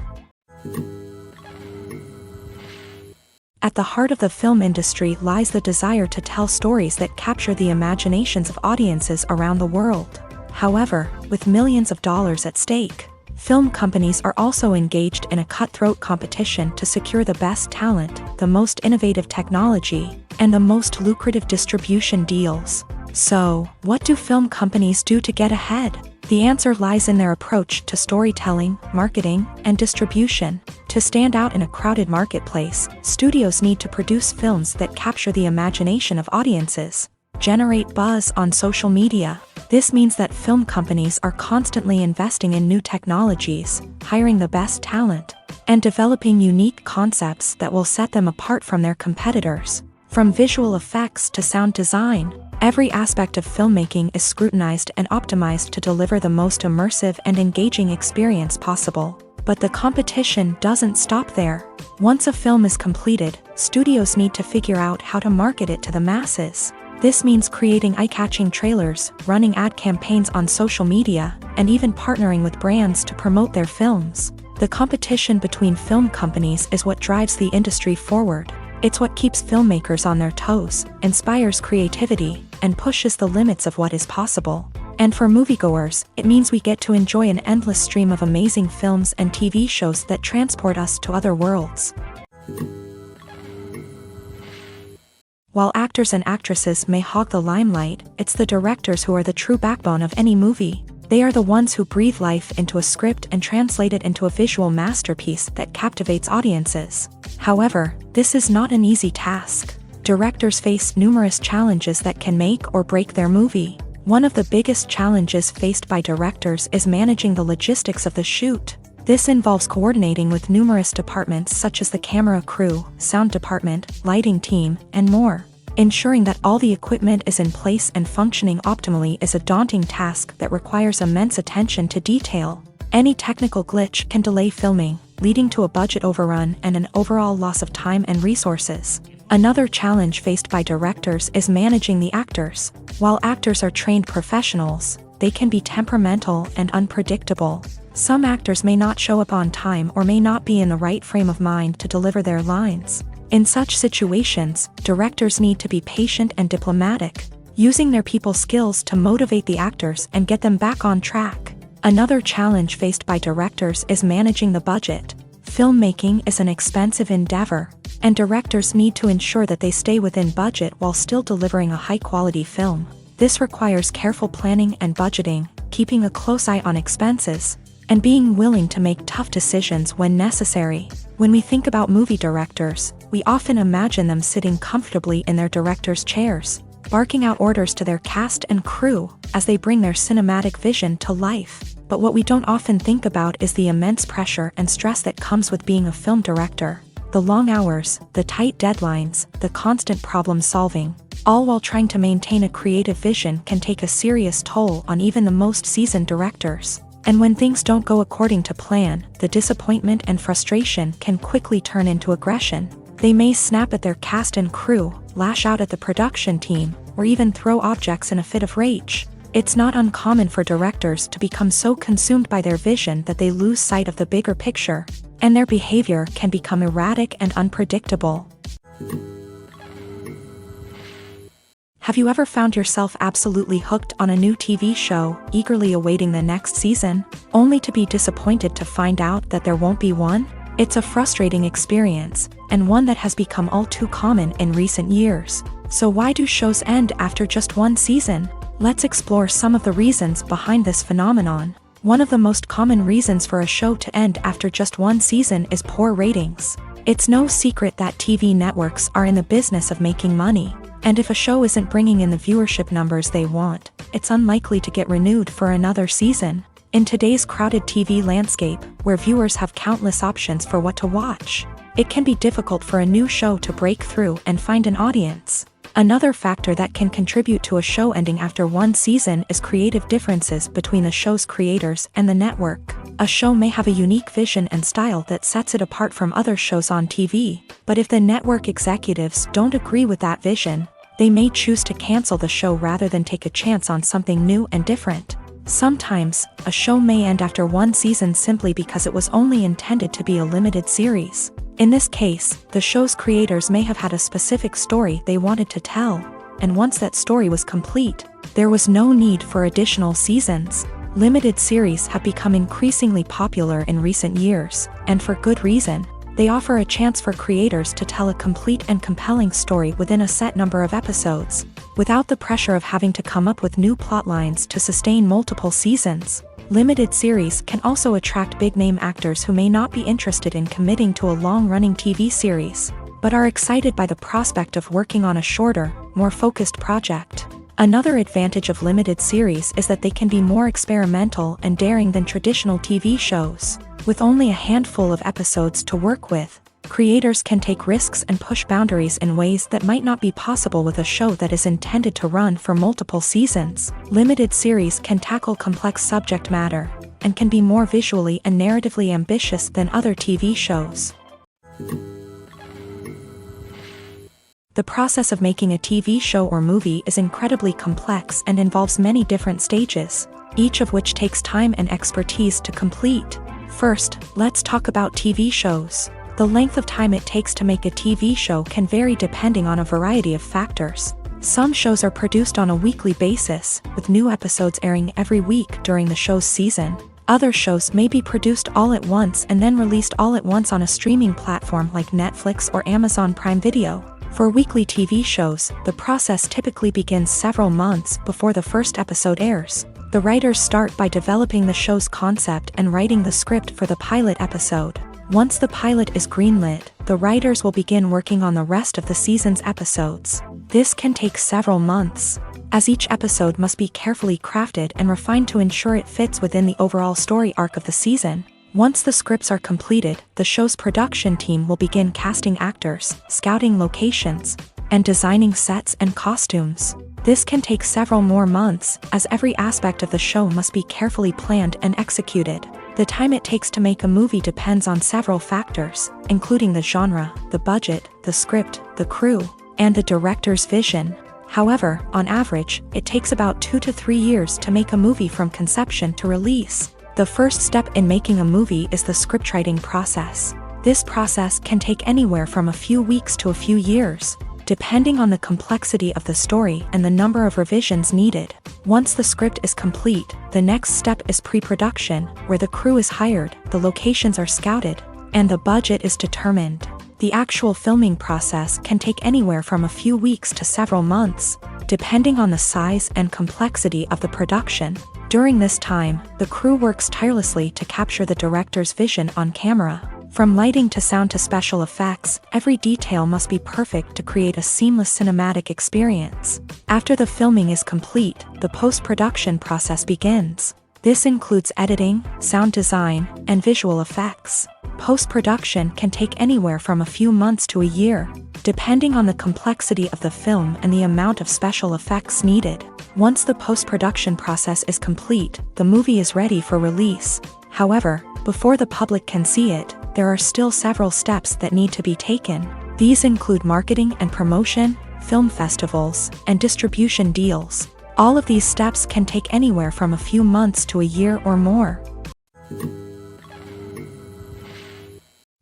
At the heart of the film industry lies the desire to tell stories that capture the imaginations of audiences around the world. However, with millions of dollars at stake, film companies are also engaged in a cutthroat competition to secure the best talent, the most innovative technology, and the most lucrative distribution deals. So, what do film companies do to get ahead? The answer lies in their approach to storytelling, marketing, and distribution. To stand out in a crowded marketplace, studios need to produce films that capture the imagination of audiences, generate buzz on social media. This means that film companies are constantly investing in new technologies, hiring the best talent, and developing unique concepts that will set them apart from their competitors. From visual effects to sound design, every aspect of filmmaking is scrutinized and optimized to deliver the most immersive and engaging experience possible. But the competition doesn't stop there. Once a film is completed, studios need to figure out how to market it to the masses. This means creating eye-catching trailers, running ad campaigns on social media, and even partnering with brands to promote their films. The competition between film companies is what drives the industry forward. It's what keeps filmmakers on their toes, inspires creativity, and pushes the limits of what is possible. And for moviegoers, it means we get to enjoy an endless stream of amazing films and TV shows that transport us to other worlds. While actors and actresses may hog the limelight, it's the directors who are the true backbone of any movie. They are the ones who breathe life into a script and translate it into a visual masterpiece that captivates audiences. However, this is not an easy task. Directors face numerous challenges that can make or break their movie. One of the biggest challenges faced by directors is managing the logistics of the shoot. This involves coordinating with numerous departments such as the camera crew, sound department, lighting team, and more. Ensuring that all the equipment is in place and functioning optimally is a daunting task that requires immense attention to detail. Any technical glitch can delay filming, leading to a budget overrun and an overall loss of time and resources. Another challenge faced by directors is managing the actors. While actors are trained professionals, they can be temperamental and unpredictable. Some actors may not show up on time or may not be in the right frame of mind to deliver their lines. In such situations, directors need to be patient and diplomatic, using their people skills to motivate the actors and get them back on track. Another challenge faced by directors is managing the budget. Filmmaking is an expensive endeavor, and directors need to ensure that they stay within budget while still delivering a high-quality film. This requires careful planning and budgeting, keeping a close eye on expenses, and being willing to make tough decisions when necessary. When we think about movie directors, we often imagine them sitting comfortably in their director's chairs, barking out orders to their cast and crew as they bring their cinematic vision to life. But what we don't often think about is the immense pressure and stress that comes with being a film director. The long hours, the tight deadlines, the constant problem solving, all while trying to maintain a creative vision can take a serious toll on even the most seasoned directors. And when things don't go according to plan, the disappointment and frustration can quickly turn into aggression. They may snap at their cast and crew, lash out at the production team, or even throw objects in a fit of rage. It's not uncommon for directors to become so consumed by their vision that they lose sight of the bigger picture, and their behavior can become erratic and unpredictable. Have you ever found yourself absolutely hooked on a new TV show, eagerly awaiting the next season, only to be disappointed to find out that there won't be one? It's a frustrating experience, and one that has become all too common in recent years. So why do shows end after just one season? Let's explore some of the reasons behind this phenomenon. One of the most common reasons for a show to end after just one season is poor ratings. It's no secret that TV networks are in the business of making money. And if a show isn't bringing in the viewership numbers they want, it's unlikely to get renewed for another season. In today's crowded TV landscape, where viewers have countless options for what to watch, it can be difficult for a new show to break through and find an audience. Another factor that can contribute to a show ending after one season is creative differences between the show's creators and the network. A show may have a unique vision and style that sets it apart from other shows on TV, but if the network executives don't agree with that vision, they may choose to cancel the show rather than take a chance on something new and different. Sometimes, a show may end after one season simply because it was only intended to be a limited series. In this case, the show's creators may have had a specific story they wanted to tell, and once that story was complete, there was no need for additional seasons. Limited series have become increasingly popular in recent years, and for good reason. They offer a chance for creators to tell a complete and compelling story within a set number of episodes, without the pressure of having to come up with new plotlines to sustain multiple seasons. Limited series can also attract big-name actors who may not be interested in committing to a long-running TV series, but are excited by the prospect of working on a shorter, more focused project. Another advantage of limited series is that they can be more experimental and daring than traditional TV shows. With only a handful of episodes to work with, creators can take risks and push boundaries in ways that might not be possible with a show that is intended to run for multiple seasons. Limited series can tackle complex subject matter, and can be more visually and narratively ambitious than other TV shows. The process of making a TV show or movie is incredibly complex and involves many different stages, each of which takes time and expertise to complete. First, let's talk about TV shows. The length of time it takes to make a TV show can vary depending on a variety of factors. Some shows are produced on a weekly basis, with new episodes airing every week during the show's season. Other shows may be produced all at once and then released all at once on a streaming platform like Netflix or Amazon Prime Video. For weekly TV shows, the process typically begins several months before the first episode airs. The writers start by developing the show's concept and writing the script for the pilot episode. Once the pilot is greenlit, the writers will begin working on the rest of the season's episodes. This can take several months, as each episode must be carefully crafted and refined to ensure it fits within the overall story arc of the season. Once the scripts are completed, the show's production team will begin casting actors, scouting locations, and designing sets and costumes. This can take several more months, as every aspect of the show must be carefully planned and executed. The time it takes to make a movie depends on several factors, including the genre, the budget, the script, the crew, and the director's vision. However, on average, it takes about 2 to 3 years to make a movie from conception to release. The first step in making a movie is the scriptwriting process. This process can take anywhere from a few weeks to a few years, depending on the complexity of the story and the number of revisions needed. Once the script is complete, the next step is pre-production, where the crew is hired, the locations are scouted, and the budget is determined. The actual filming process can take anywhere from a few weeks to several months, depending on the size and complexity of the production. During this time, the crew works tirelessly to capture the director's vision on camera. From lighting to sound to special effects, every detail must be perfect to create a seamless cinematic experience. After the filming is complete, the post-production process begins. This includes editing, sound design, and visual effects. Post-production can take anywhere from a few months to a year, depending on the complexity of the film and the amount of special effects needed. Once the post-production process is complete, the movie is ready for release. However, before the public can see it, there are still several steps that need to be taken. These include marketing and promotion, film festivals, and distribution deals. All of these steps can take anywhere from a few months to a year or more.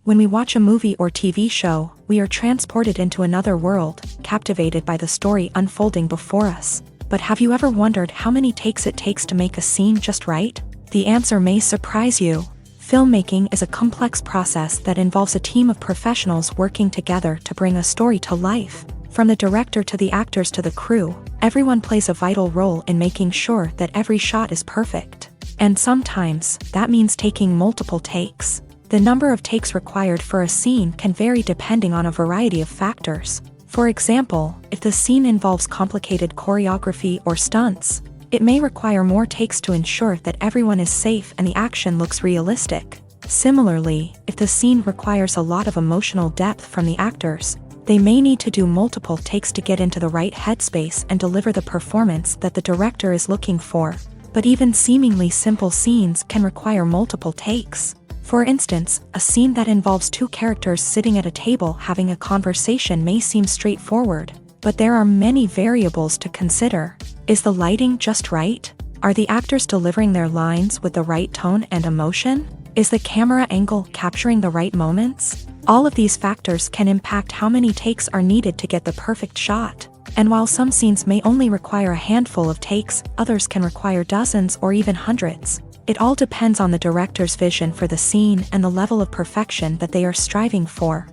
When we watch a movie or TV show, we are transported into another world, captivated by the story unfolding before us. But have you ever wondered how many takes it takes to make a scene just right? The answer may surprise you. Filmmaking is a complex process that involves a team of professionals working together to bring a story to life. From the director to the actors to the crew, everyone plays a vital role in making sure that every shot is perfect. And sometimes, that means taking multiple takes. The number of takes required for a scene can vary depending on a variety of factors. For example, if the scene involves complicated choreography or stunts, it may require more takes to ensure that everyone is safe and the action looks realistic. Similarly, if the scene requires a lot of emotional depth from the actors, they may need to do multiple takes to get into the right headspace and deliver the performance that the director is looking for. But even seemingly simple scenes can require multiple takes. For instance, a scene that involves two characters sitting at a table having a conversation may seem straightforward, but there are many variables to consider. Is the lighting just right? Are the actors delivering their lines with the right tone and emotion? Is the camera angle capturing the right moments? All of these factors can impact how many takes are needed to get the perfect shot. And while some scenes may only require a handful of takes, others can require dozens or even hundreds. It all depends on the director's vision for the scene and the level of perfection that they are striving for.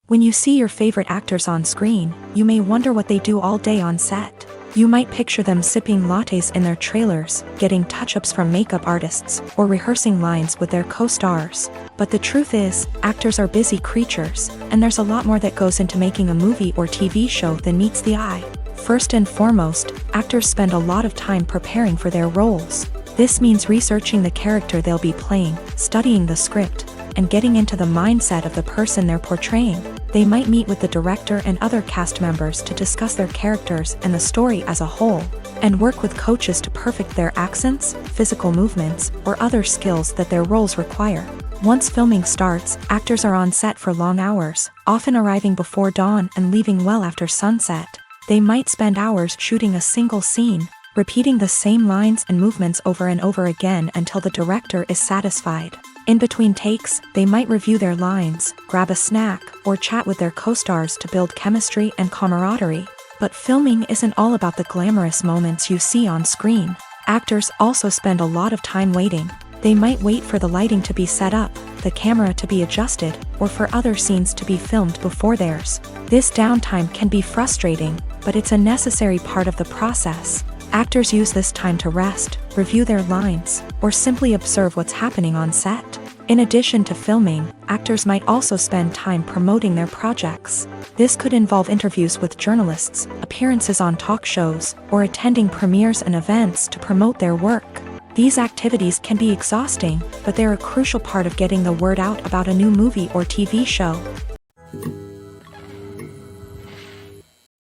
When you see your favorite actors on screen, you may wonder what they do all day on set. You might picture them sipping lattes in their trailers, getting touch-ups from makeup artists, or rehearsing lines with their co-stars. But the truth is, actors are busy creatures, and there's a lot more that goes into making a movie or TV show than meets the eye. First and foremost, actors spend a lot of time preparing for their roles. This means researching the character they'll be playing, studying the script, and getting into the mindset of the person they're portraying. They might meet with the director and other cast members to discuss their characters and the story as a whole, and work with coaches to perfect their accents, physical movements, or other skills that their roles require. Once filming starts, actors are on set for long hours, often arriving before dawn and leaving well after sunset. They might spend hours shooting a single scene, repeating the same lines and movements over and over again until the director is satisfied. In between takes, they might review their lines, grab a snack, or chat with their co-stars to build chemistry and camaraderie. But filming isn't all about the glamorous moments you see on screen. Actors also spend a lot of time waiting. They might wait for the lighting to be set up, the camera to be adjusted, or for other scenes to be filmed before theirs. This downtime can be frustrating, but it's a necessary part of the process. Actors use this time to rest, review their lines, or simply observe what's happening on set. In addition to filming, actors might also spend time promoting their projects. This could involve interviews with journalists, appearances on talk shows, or attending premieres and events to promote their work. These activities can be exhausting, but they're a crucial part of getting the word out about a new movie or TV show.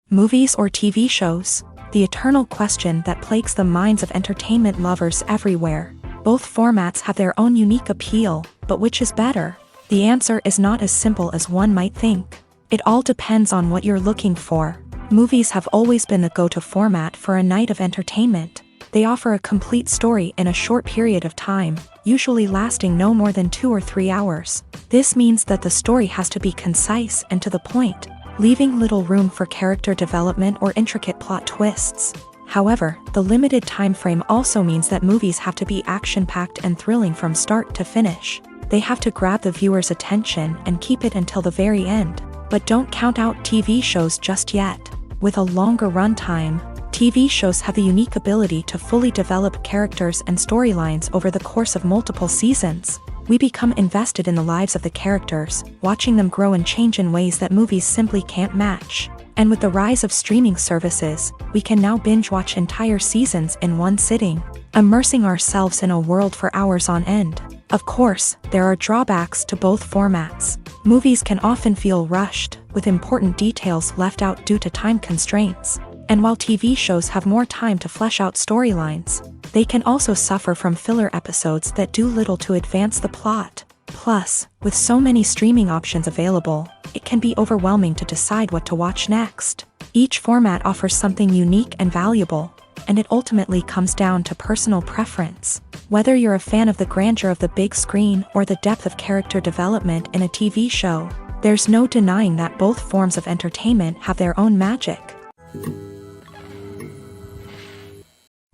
Movies or TV shows? The eternal question that plagues the minds of entertainment lovers everywhere. Both formats have their own unique appeal, but which is better? The answer is not as simple as one might think. It all depends on what you're looking for. Movies have always been the go-to format for a night of entertainment. They offer a complete story in a short period of time, usually lasting no more than 2 or 3 hours. This means that the story has to be concise and to the point, leaving little room for character development or intricate plot twists. However, the limited time frame also means that movies have to be action-packed and thrilling from start to finish. They have to grab the viewer's attention and keep it until the very end. But don't count out TV shows just yet. With a longer runtime, TV shows have the unique ability to fully develop characters and storylines over the course of multiple seasons. We become invested in the lives of the characters, watching them grow and change in ways that movies simply can't match. And with the rise of streaming services, we can now binge-watch entire seasons in one sitting, immersing ourselves in a world for hours on end. Of course, there are drawbacks to both formats. Movies can often feel rushed, with important details left out due to time constraints. And while TV shows have more time to flesh out storylines, they can also suffer from filler episodes that do little to advance the plot. Plus, with so many streaming options available, it can be overwhelming to decide what to watch next. Each format offers something unique and valuable, and it ultimately comes down to personal preference. Whether you're a fan of the grandeur of the big screen or the depth of character development in a TV show, there's no denying that both forms of entertainment have their own magic.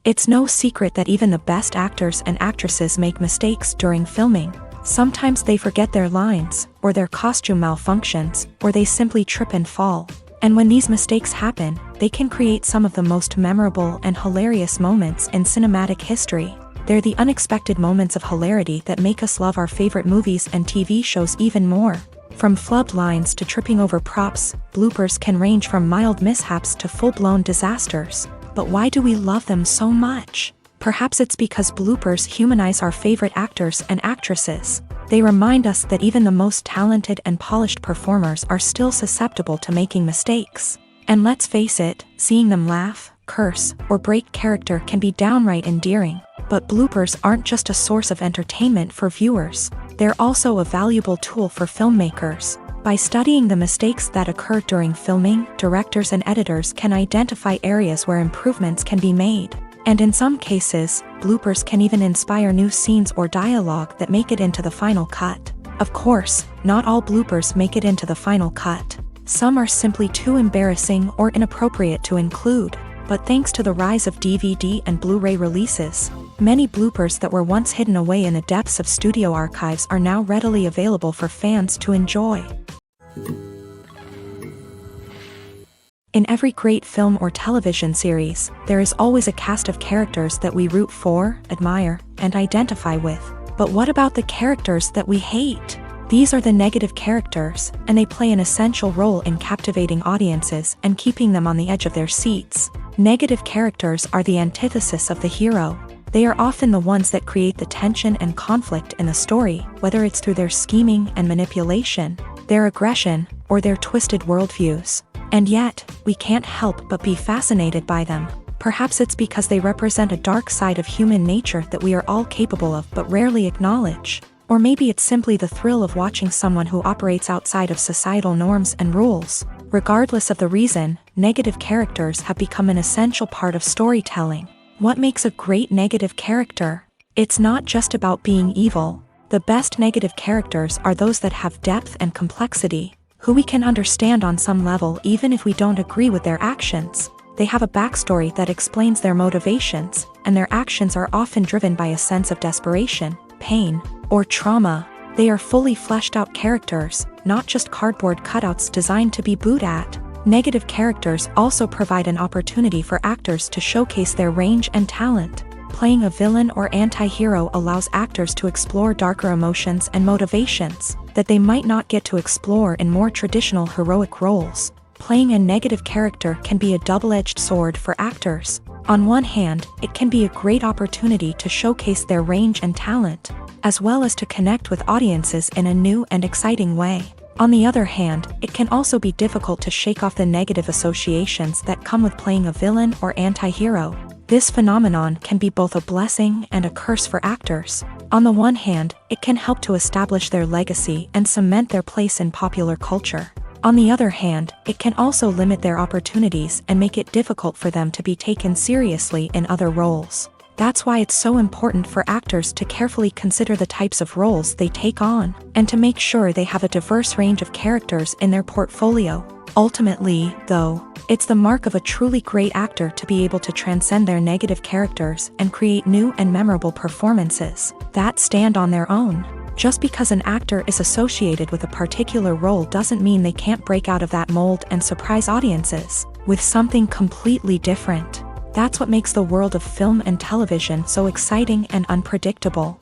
It's no secret that even the best actors and actresses make mistakes during filming. Sometimes they forget their lines, or their costume malfunctions, or they simply trip and fall. And when these mistakes happen, they can create some of the most memorable and hilarious moments in cinematic history. They're the unexpected moments of hilarity that make us love our favorite movies and TV shows even more. From flubbed lines to tripping over props, bloopers can range from mild mishaps to full-blown disasters. But why do we love them so much? Perhaps it's because bloopers humanize our favorite actors and actresses. They remind us that even the most talented and polished performers are still susceptible to making mistakes. And let's face it, seeing them laugh, curse, or break character can be downright endearing. But bloopers aren't just a source of entertainment for viewers. They're also a valuable tool for filmmakers. By studying the mistakes that occur during filming, directors and editors can identify areas where improvements can be made. And in some cases, bloopers can even inspire new scenes or dialogue that make it into the final cut. Of course, not all bloopers make it into the final cut. Some are simply too embarrassing or inappropriate to include. But thanks to the rise of DVD and Blu-ray releases, many bloopers that were once hidden away in the depths of studio archives are now readily available for fans to enjoy. In every great film or television series, there is always a cast of characters that we root for, admire, and identify with. But what about the characters that we hate? These are the negative characters, and they play an essential role in captivating audiences and keeping them on the edge of their seats. Negative characters are the antithesis of the hero. They are often the ones that create the tension and conflict in the story, whether it's through their scheming and manipulation, their aggression, or their twisted worldviews. And yet, we can't help but be fascinated by them. Perhaps it's because they represent a dark side of human nature that we are all capable of but rarely acknowledge. Or maybe it's simply the thrill of watching someone who operates outside of societal norms and rules. Regardless of the reason, negative characters have become an essential part of storytelling. What makes a great negative character? It's not just about being evil. The best negative characters are those that have depth and complexity, who we can understand on some level even if we don't agree with their actions. They have a backstory that explains their motivations, and their actions are often driven by a sense of desperation, pain, or trauma. They are fully fleshed out characters, not just cardboard cutouts designed to be booed at. Negative characters also provide an opportunity for actors to showcase their range and talent. Playing a villain or anti-hero allows actors to explore darker emotions and motivations that they might not get to explore in more traditional heroic roles. Playing a negative character can be a double-edged sword for actors. On one hand, it can be a great opportunity to showcase their range and talent, as well as to connect with audiences in a new and exciting way. On the other hand, it can also be difficult to shake off the negative associations that come with playing a villain or anti-hero. This phenomenon can be both a blessing and a curse for actors. On the one hand, it can help to establish their legacy and cement their place in popular culture. On the other hand, it can also limit their opportunities and make it difficult for them to be taken seriously in other roles. That's why it's so important for actors to carefully consider the types of roles they take on, and to make sure they have a diverse range of characters in their portfolio. Ultimately, though, it's the mark of a truly great actor to be able to transcend their negative characters and create new and memorable performances that stand on their own. Just because an actor is associated with a particular role doesn't mean they can't break out of that mold and surprise audiences with something completely different. That's what makes the world of film and television so exciting and unpredictable.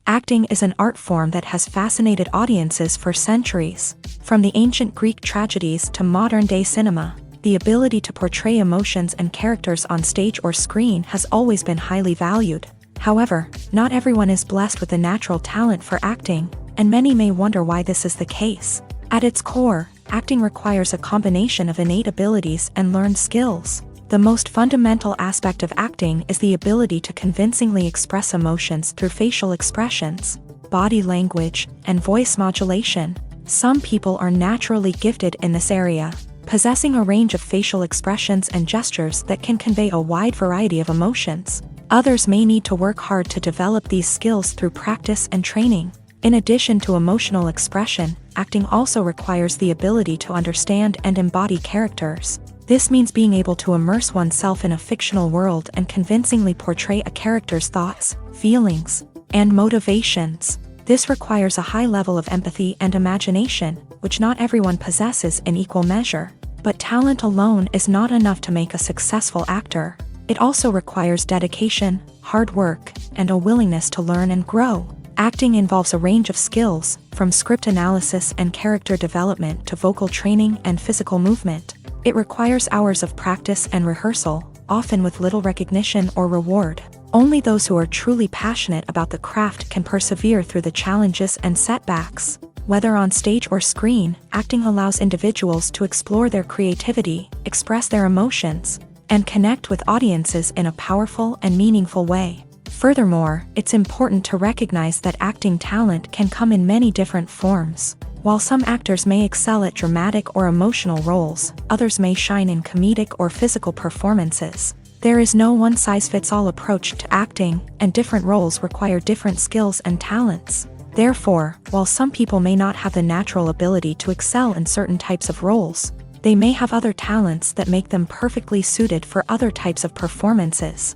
Acting is an art form that has fascinated audiences for centuries. From the ancient Greek tragedies to modern-day cinema, the ability to portray emotions and characters on stage or screen has always been highly valued. However, not everyone is blessed with the natural talent for acting, and many may wonder why this is the case. At its core, acting requires a combination of innate abilities and learned skills. The most fundamental aspect of acting is the ability to convincingly express emotions through facial expressions, body language, and voice modulation. Some people are naturally gifted in this area, possessing a range of facial expressions and gestures that can convey a wide variety of emotions. Others may need to work hard to develop these skills through practice and training. In addition to emotional expression, acting also requires the ability to understand and embody characters. This means being able to immerse oneself in a fictional world and convincingly portray a character's thoughts, feelings, and motivations. This requires a high level of empathy and imagination, which not everyone possesses in equal measure. But talent alone is not enough to make a successful actor. It also requires dedication, hard work, and a willingness to learn and grow. Acting involves a range of skills, from script analysis and character development to vocal training and physical movement. It requires hours of practice and rehearsal, often with little recognition or reward. Only those who are truly passionate about the craft can persevere through the challenges and setbacks. Whether on stage or screen, acting allows individuals to explore their creativity, express their emotions, and connect with audiences in a powerful and meaningful way. Furthermore, it's important to recognize that acting talent can come in many different forms. While some actors may excel at dramatic or emotional roles, others may shine in comedic or physical performances. There is no one-size-fits-all approach to acting, and different roles require different skills and talents. Therefore, while some people may not have the natural ability to excel in certain types of roles, they may have other talents that make them perfectly suited for other types of performances.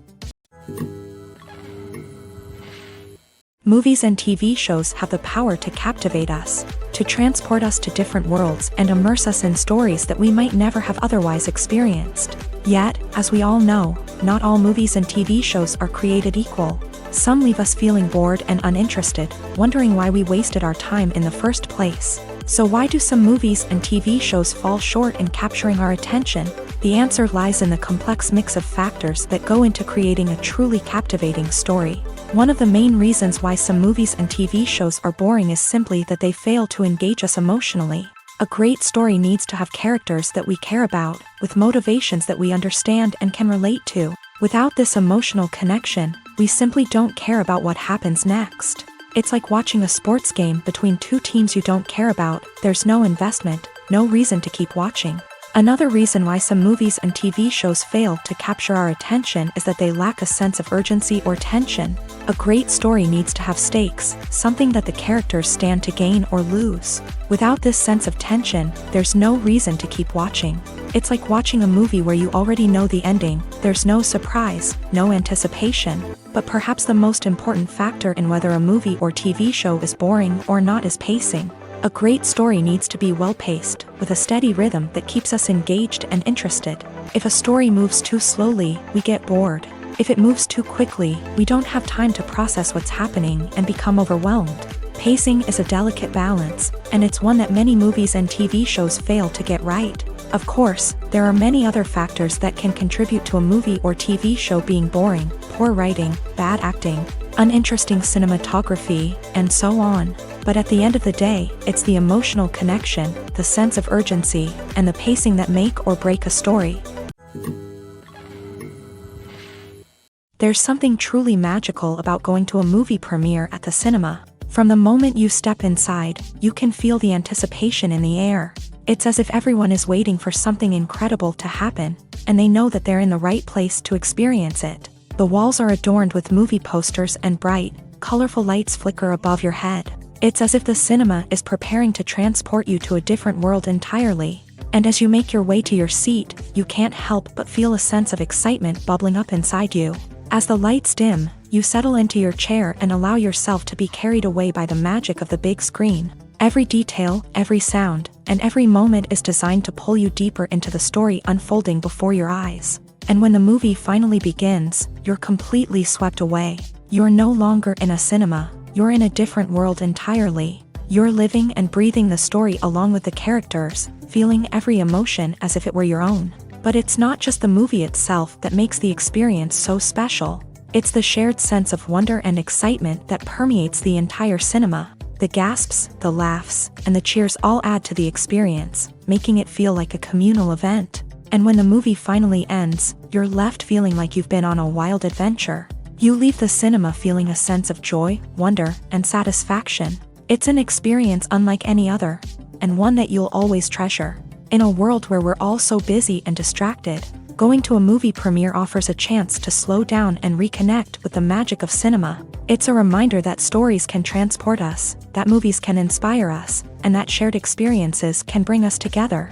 Movies and TV shows have the power to captivate us, to transport us to different worlds and immerse us in stories that we might never have otherwise experienced. Yet, as we all know, not all movies and TV shows are created equal. Some leave us feeling bored and uninterested, wondering why we wasted our time in the first place. So why do some movies and TV shows fall short in capturing our attention? The answer lies in the complex mix of factors that go into creating a truly captivating story. One of the main reasons why some movies and TV shows are boring is simply that they fail to engage us emotionally. A great story needs to have characters that we care about, with motivations that we understand and can relate to. Without this emotional connection, we simply don't care about what happens next. It's like watching a sports game between two teams you don't care about. There's no investment, no reason to keep watching. Another reason why some movies and TV shows fail to capture our attention is that they lack a sense of urgency or tension. A great story needs to have stakes, something that the characters stand to gain or lose. Without this sense of tension, there's no reason to keep watching. It's like watching a movie where you already know the ending. There's no surprise, no anticipation. But perhaps the most important factor in whether a movie or TV show is boring or not is pacing. A great story needs to be well-paced, with a steady rhythm that keeps us engaged and interested. If a story moves too slowly, we get bored. If it moves too quickly, we don't have time to process what's happening and become overwhelmed. Pacing is a delicate balance, and it's one that many movies and TV shows fail to get right. Of course, there are many other factors that can contribute to a movie or TV show being boring: poor writing, bad acting, uninteresting cinematography, and so on. But at the end of the day, it's the emotional connection, the sense of urgency, and the pacing that make or break a story. There's something truly magical about going to a movie premiere at the cinema. From the moment you step inside, you can feel the anticipation in the air. It's as if everyone is waiting for something incredible to happen, and they know that they're in the right place to experience it. The walls are adorned with movie posters and bright, colorful lights flicker above your head. It's as if the cinema is preparing to transport you to a different world entirely. And as you make your way to your seat, you can't help but feel a sense of excitement bubbling up inside you. As the lights dim, you settle into your chair and allow yourself to be carried away by the magic of the big screen. Every detail, every sound, and every moment is designed to pull you deeper into the story unfolding before your eyes. And when the movie finally begins, you're completely swept away. You're no longer in a cinema, you're in a different world entirely. You're living and breathing the story along with the characters, feeling every emotion as if it were your own. But it's not just the movie itself that makes the experience so special. It's the shared sense of wonder and excitement that permeates the entire cinema. The gasps, the laughs, and the cheers all add to the experience, making it feel like a communal event. And when the movie finally ends, you're left feeling like you've been on a wild adventure. You leave the cinema feeling a sense of joy, wonder, and satisfaction. It's an experience unlike any other, and one that you'll always treasure. In a world where we're all so busy and distracted, going to a movie premiere offers a chance to slow down and reconnect with the magic of cinema. It's a reminder that stories can transport us, that movies can inspire us, and that shared experiences can bring us together.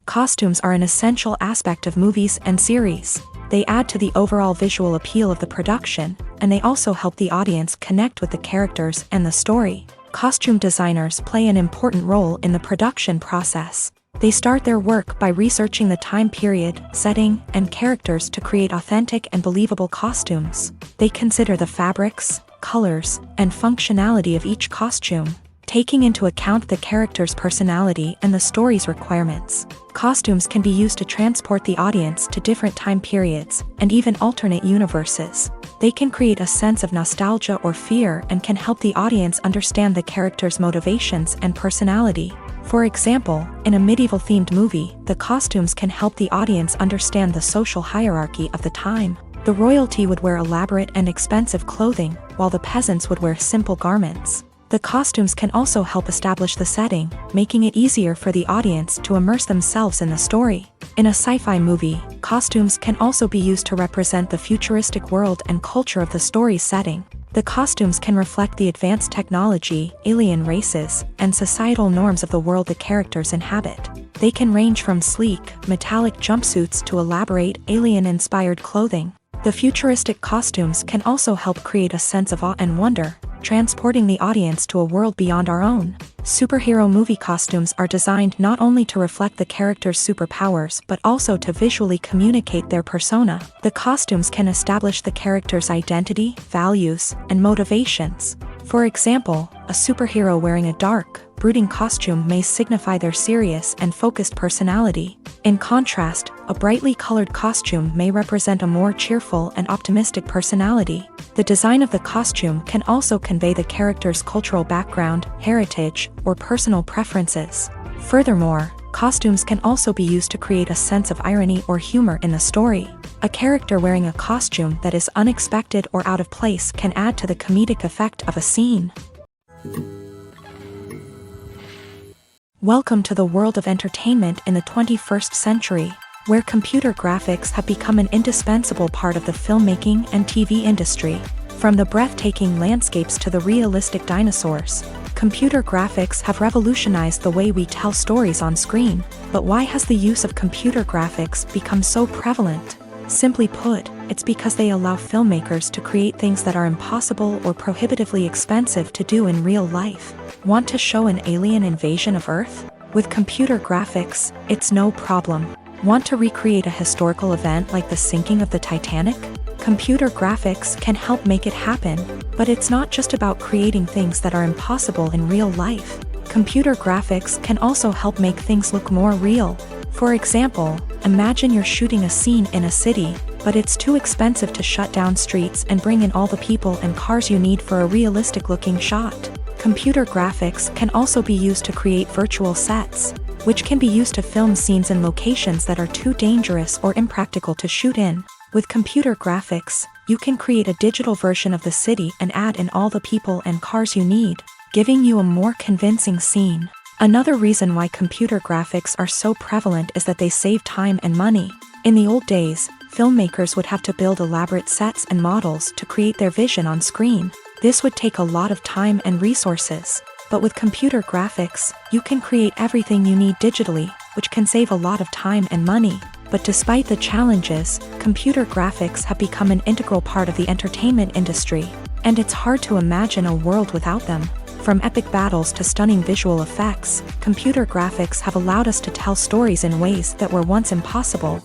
Costumes are an essential aspect of movies and series. They add to the overall visual appeal of the production, and they also help the audience connect with the characters and the story. Costume designers play an important role in the production process. They start their work by researching the time period, setting, and characters to create authentic and believable costumes. They consider the fabrics, colors, and functionality of each costume, taking into account the character's personality and the story's requirements. Costumes can be used to transport the audience to different time periods, and even alternate universes. They can create a sense of nostalgia or fear and can help the audience understand the character's motivations and personality. For example, in a medieval-themed movie, the costumes can help the audience understand the social hierarchy of the time. The royalty would wear elaborate and expensive clothing, while the peasants would wear simple garments. The costumes can also help establish the setting, making it easier for the audience to immerse themselves in the story. In a sci-fi movie, costumes can also be used to represent the futuristic world and culture of the story's setting. The costumes can reflect the advanced technology, alien races, and societal norms of the world the characters inhabit. They can range from sleek, metallic jumpsuits to elaborate, alien-inspired clothing. The futuristic costumes can also help create a sense of awe and wonder, transporting the audience to a world beyond our own. Superhero movie costumes are designed not only to reflect the character's superpowers but also to visually communicate their persona. The costumes can establish the character's identity, values, and motivations. For example, a superhero wearing a dark, brooding costume may signify their serious and focused personality. In contrast, a brightly colored costume may represent a more cheerful and optimistic personality. The design of the costume can also convey the character's cultural background, heritage, or personal preferences. Furthermore, costumes can also be used to create a sense of irony or humor in the story. A character wearing a costume that is unexpected or out of place can add to the comedic effect of a scene. Welcome to the world of entertainment in the 21st century, where computer graphics have become an indispensable part of the filmmaking and TV industry. From the breathtaking landscapes to the realistic dinosaurs, computer graphics have revolutionized the way we tell stories on screen. But why has the use of computer graphics become so prevalent? Simply put, it's because they allow filmmakers to create things that are impossible or prohibitively expensive to do in real life. Want to show an alien invasion of Earth? With computer graphics, it's no problem. Want to recreate a historical event like the sinking of the Titanic? Computer graphics can help make it happen, but it's not just about creating things that are impossible in real life. Computer graphics can also help make things look more real. For example, imagine you're shooting a scene in a city, but it's too expensive to shut down streets and bring in all the people and cars you need for a realistic-looking shot. Computer graphics can also be used to create virtual sets, which can be used to film scenes in locations that are too dangerous or impractical to shoot in. With computer graphics, you can create a digital version of the city and add in all the people and cars you need, giving you a more convincing scene. Another reason why computer graphics are so prevalent is that they save time and money. In the old days, filmmakers would have to build elaborate sets and models to create their vision on screen. This would take a lot of time and resources. But with computer graphics, you can create everything you need digitally, which can save a lot of time and money. But despite the challenges, computer graphics have become an integral part of the entertainment industry, and it's hard to imagine a world without them. From epic battles to stunning visual effects, computer graphics have allowed us to tell stories in ways that were once impossible.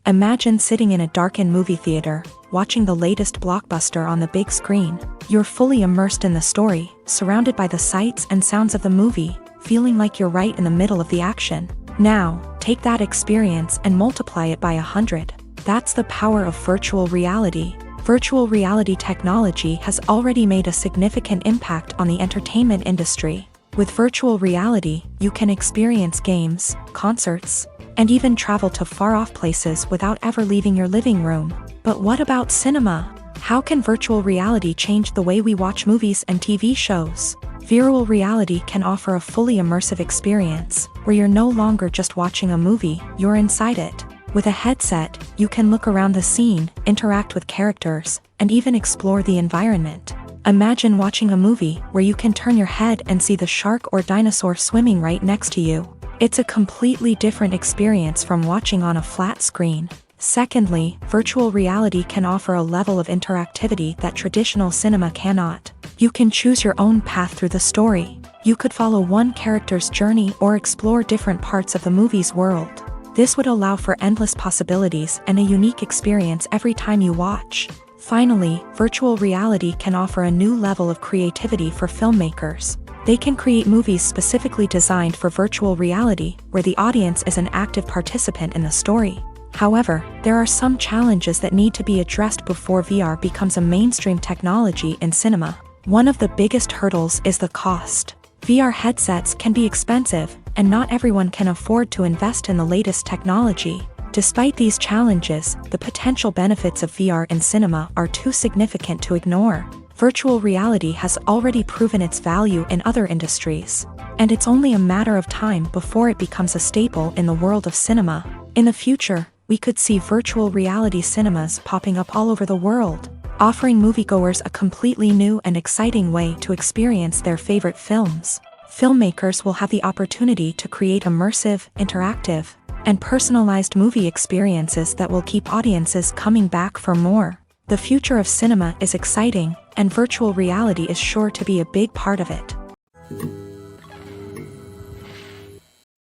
Imagine sitting in a darkened movie theater, watching the latest blockbuster on the big screen. You're fully immersed in the story, surrounded by the sights and sounds of the movie, feeling like you're right in the middle of the action. Now, take that experience and multiply it by 100. That's the power of virtual reality. Virtual reality technology has already made a significant impact on the entertainment industry. With virtual reality, you can experience games, concerts, and even travel to far-off places without ever leaving your living room. But what about cinema? How can virtual reality change the way we watch movies and TV shows? Virtual reality can offer a fully immersive experience, where you're no longer just watching a movie, you're inside it. With a headset, you can look around the scene, interact with characters, and even explore the environment. Imagine watching a movie where you can turn your head and see the shark or dinosaur swimming right next to you. It's a completely different experience from watching on a flat screen. Secondly, virtual reality can offer a level of interactivity that traditional cinema cannot. You can choose your own path through the story. You could follow one character's journey or explore different parts of the movie's world. This would allow for endless possibilities and a unique experience every time you watch. Finally, virtual reality can offer a new level of creativity for filmmakers. They can create movies specifically designed for virtual reality, where the audience is an active participant in the story. However, there are some challenges that need to be addressed before VR becomes a mainstream technology in cinema. One of the biggest hurdles is the cost. VR headsets can be expensive, and not everyone can afford to invest in the latest technology. Despite these challenges, the potential benefits of VR in cinema are too significant to ignore. Virtual reality has already proven its value in other industries, and it's only a matter of time before it becomes a staple in the world of cinema. In the future, we could see virtual reality cinemas popping up all over the world, offering moviegoers a completely new and exciting way to experience their favorite films. Filmmakers will have the opportunity to create immersive, interactive, and personalized movie experiences that will keep audiences coming back for more. The future of cinema is exciting, and virtual reality is sure to be a big part of it.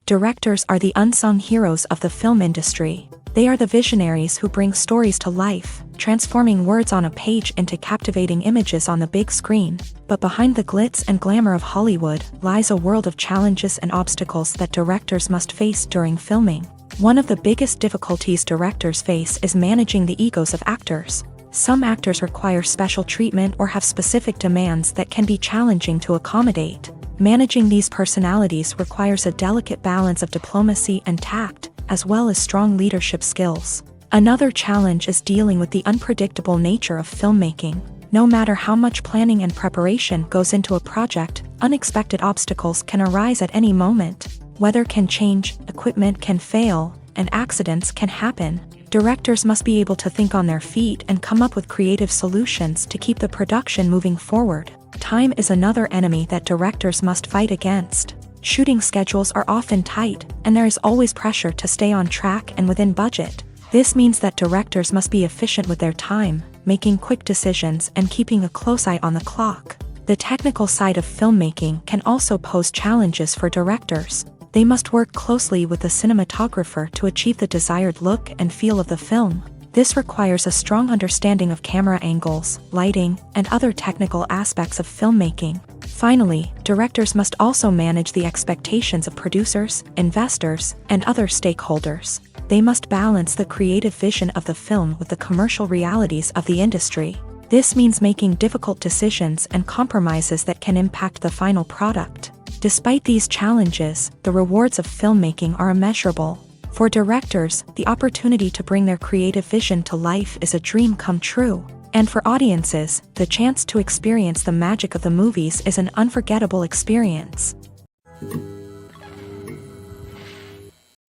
Directors are the unsung heroes of the film industry. They are the visionaries who bring stories to life, transforming words on a page into captivating images on the big screen. But behind the glitz and glamour of Hollywood lies a world of challenges and obstacles that directors must face during filming. One of the biggest difficulties directors face is managing the egos of actors. Some actors require special treatment or have specific demands that can be challenging to accommodate. Managing these personalities requires a delicate balance of diplomacy and tact, as well as strong leadership skills. Another challenge is dealing with the unpredictable nature of filmmaking. No matter how much planning and preparation goes into a project, unexpected obstacles can arise at any moment. Weather can change, equipment can fail, and accidents can happen. Directors must be able to think on their feet and come up with creative solutions to keep the production moving forward. Time is another enemy that directors must fight against. Shooting schedules are often tight, and there is always pressure to stay on track and within budget. This means that directors must be efficient with their time, making quick decisions and keeping a close eye on the clock. The technical side of filmmaking can also pose challenges for directors. They must work closely with the cinematographer to achieve the desired look and feel of the film. This requires a strong understanding of camera angles, lighting, and other technical aspects of filmmaking. Finally, directors must also manage the expectations of producers, investors, and other stakeholders. They must balance the creative vision of the film with the commercial realities of the industry. This means making difficult decisions and compromises that can impact the final product. Despite these challenges, the rewards of filmmaking are immeasurable. For directors, the opportunity to bring their creative vision to life is a dream come true. And for audiences, the chance to experience the magic of the movies is an unforgettable experience.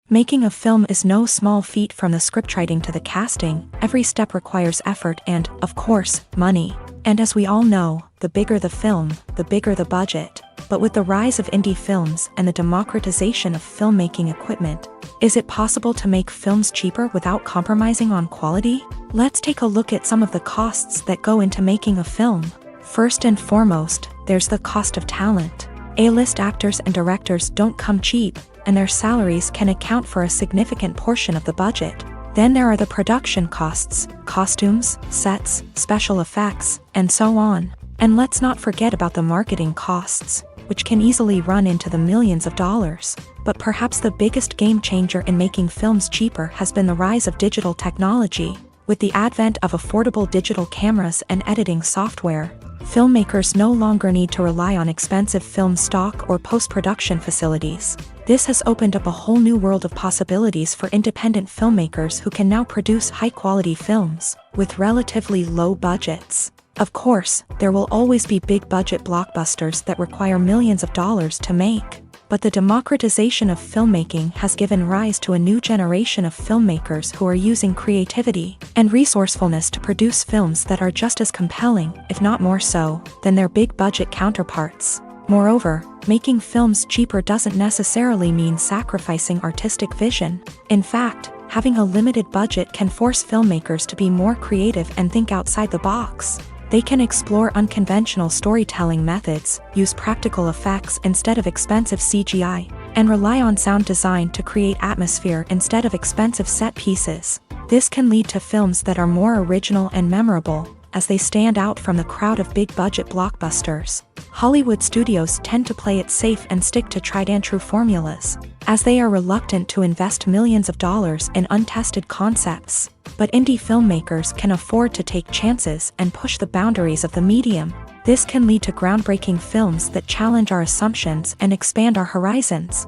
Making a film is no small feat. From the scriptwriting to the casting, every step requires effort and, of course, money. And as we all know, the bigger the film, the bigger the budget. But with the rise of indie films and the democratization of filmmaking equipment, is it possible to make films cheaper without compromising on quality? Let's take a look at some of the costs that go into making a film. First and foremost, there's the cost of talent. A-list actors and directors don't come cheap, and their salaries can account for a significant portion of the budget. Then there are the production costs, costumes, sets, special effects, and so on. And let's not forget about the marketing costs, which can easily run into the millions of dollars. But perhaps the biggest game changer in making films cheaper has been the rise of digital technology. With the advent of affordable digital cameras and editing software, filmmakers no longer need to rely on expensive film stock or post-production facilities. This has opened up a whole new world of possibilities for independent filmmakers who can now produce high-quality films with relatively low budgets. Of course, there will always be big-budget blockbusters that require millions of dollars to make. But the democratization of filmmaking has given rise to a new generation of filmmakers who are using creativity and resourcefulness to produce films that are just as compelling, if not more so, than their big-budget counterparts. Moreover, making films cheaper doesn't necessarily mean sacrificing artistic vision. In fact, having a limited budget can force filmmakers to be more creative and think outside the box. They can explore unconventional storytelling methods, use practical effects instead of expensive CGI, and rely on sound design to create atmosphere instead of expensive set pieces. This can lead to films that are more original and memorable, as they stand out from the crowd of big-budget blockbusters. Hollywood studios tend to play it safe and stick to tried-and-true formulas, as they are reluctant to invest millions of dollars in untested concepts. But indie filmmakers can afford to take chances and push the boundaries of the medium. This can lead to groundbreaking films that challenge our assumptions and expand our horizons.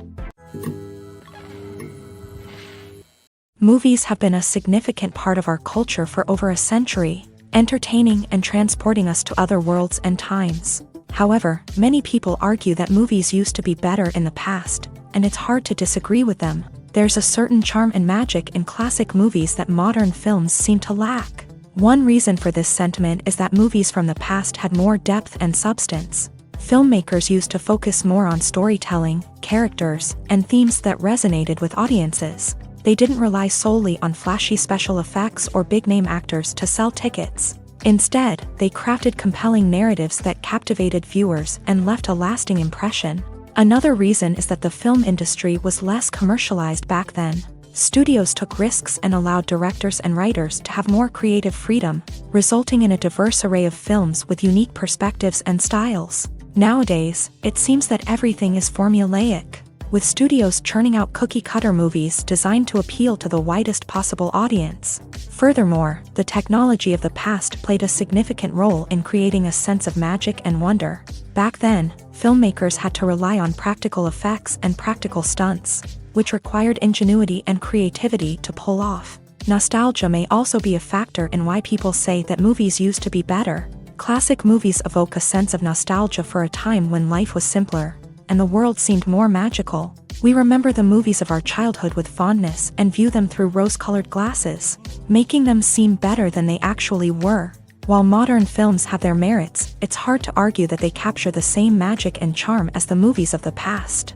Movies have been a significant part of our culture for over a century, entertaining and transporting us to other worlds and times. However, many people argue that movies used to be better in the past, and it's hard to disagree with them. There's a certain charm and magic in classic movies that modern films seem to lack. One reason for this sentiment is that movies from the past had more depth and substance. Filmmakers used to focus more on storytelling, characters, and themes that resonated with audiences. They didn't rely solely on flashy special effects or big-name actors to sell tickets. Instead, they crafted compelling narratives that captivated viewers and left a lasting impression. Another reason is that the film industry was less commercialized back then. Studios took risks and allowed directors and writers to have more creative freedom, resulting in a diverse array of films with unique perspectives and styles. Nowadays, it seems that everything is formulaic, with studios churning out cookie-cutter movies designed to appeal to the widest possible audience. Furthermore, the technology of the past played a significant role in creating a sense of magic and wonder. Back then, filmmakers had to rely on practical effects and practical stunts, which required ingenuity and creativity to pull off. Nostalgia may also be a factor in why people say that movies used to be better. Classic movies evoke a sense of nostalgia for a time when life was simpler, and the world seemed more magical. We remember the movies of our childhood with fondness and view them through rose-colored glasses, making them seem better than they actually were. While modern films have their merits, it's hard to argue that they capture the same magic and charm as the movies of the past.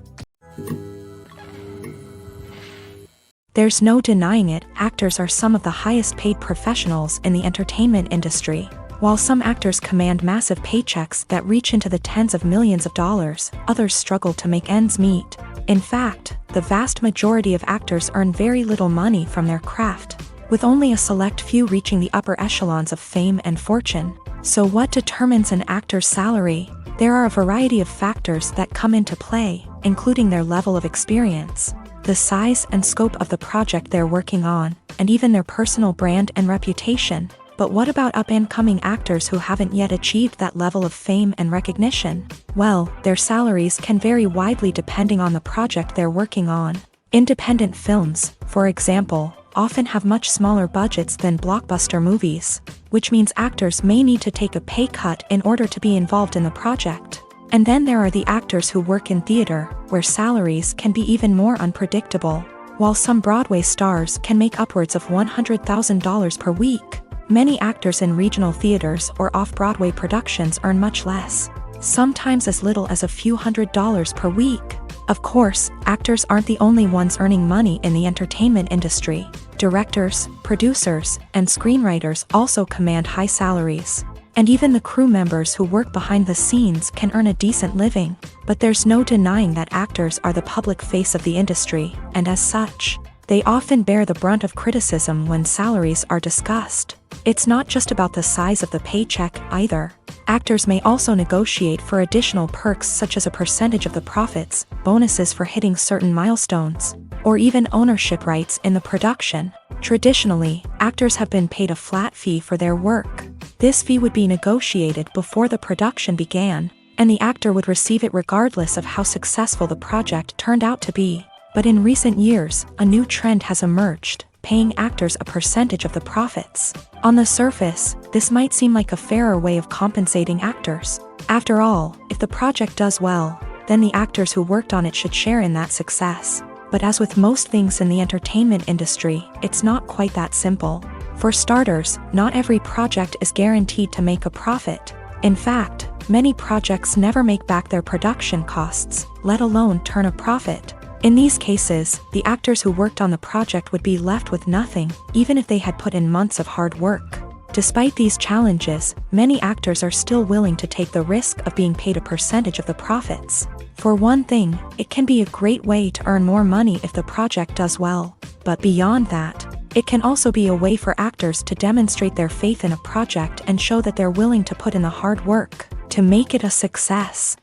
There's no denying it, actors are some of the highest paid professionals in the entertainment industry. While some actors command massive paychecks that reach into the tens of millions of dollars, others struggle to make ends meet. In fact, the vast majority of actors earn very little money from their craft, with only a select few reaching the upper echelons of fame and fortune. So what determines an actor's salary? There are a variety of factors that come into play, including their level of experience, the size and scope of the project they're working on, and even their personal brand and reputation. But what about up-and-coming actors who haven't yet achieved that level of fame and recognition? Well, their salaries can vary widely depending on the project they're working on. Independent films, for example, often have much smaller budgets than blockbuster movies, which means actors may need to take a pay cut in order to be involved in the project. And then there are the actors who work in theater, where salaries can be even more unpredictable. While some Broadway stars can make upwards of $100,000 per week, many actors in regional theaters or off-Broadway productions earn much less, sometimes as little as a few $100s per week. Of course, actors aren't the only ones earning money in the entertainment industry. Directors, producers, and screenwriters also command high salaries. And even the crew members who work behind the scenes can earn a decent living. But there's no denying that actors are the public face of the industry, and as such, they often bear the brunt of criticism when salaries are discussed. It's not just about the size of the paycheck either. Actors may also negotiate for additional perks such as a percentage of the profits, bonuses for hitting certain milestones, or even ownership rights in the production. Traditionally, actors have been paid a flat fee for their work. This fee would be negotiated before the production began, and the actor would receive it regardless of how successful the project turned out to be. But in recent years, a new trend has emerged, paying actors a percentage of the profits. On the surface, this might seem like a fairer way of compensating actors. After all, if the project does well, then the actors who worked on it should share in that success. But as with most things in the entertainment industry, it's not quite that simple. For starters, not every project is guaranteed to make a profit. In fact, many projects never make back their production costs, let alone turn a profit. In these cases, the actors who worked on the project would be left with nothing, even if they had put in months of hard work. Despite these challenges, many actors are still willing to take the risk of being paid a percentage of the profits. For one thing, it can be a great way to earn more money if the project does well. But beyond that, it can also be a way for actors to demonstrate their faith in a project and show that they're willing to put in the hard work to make it a success.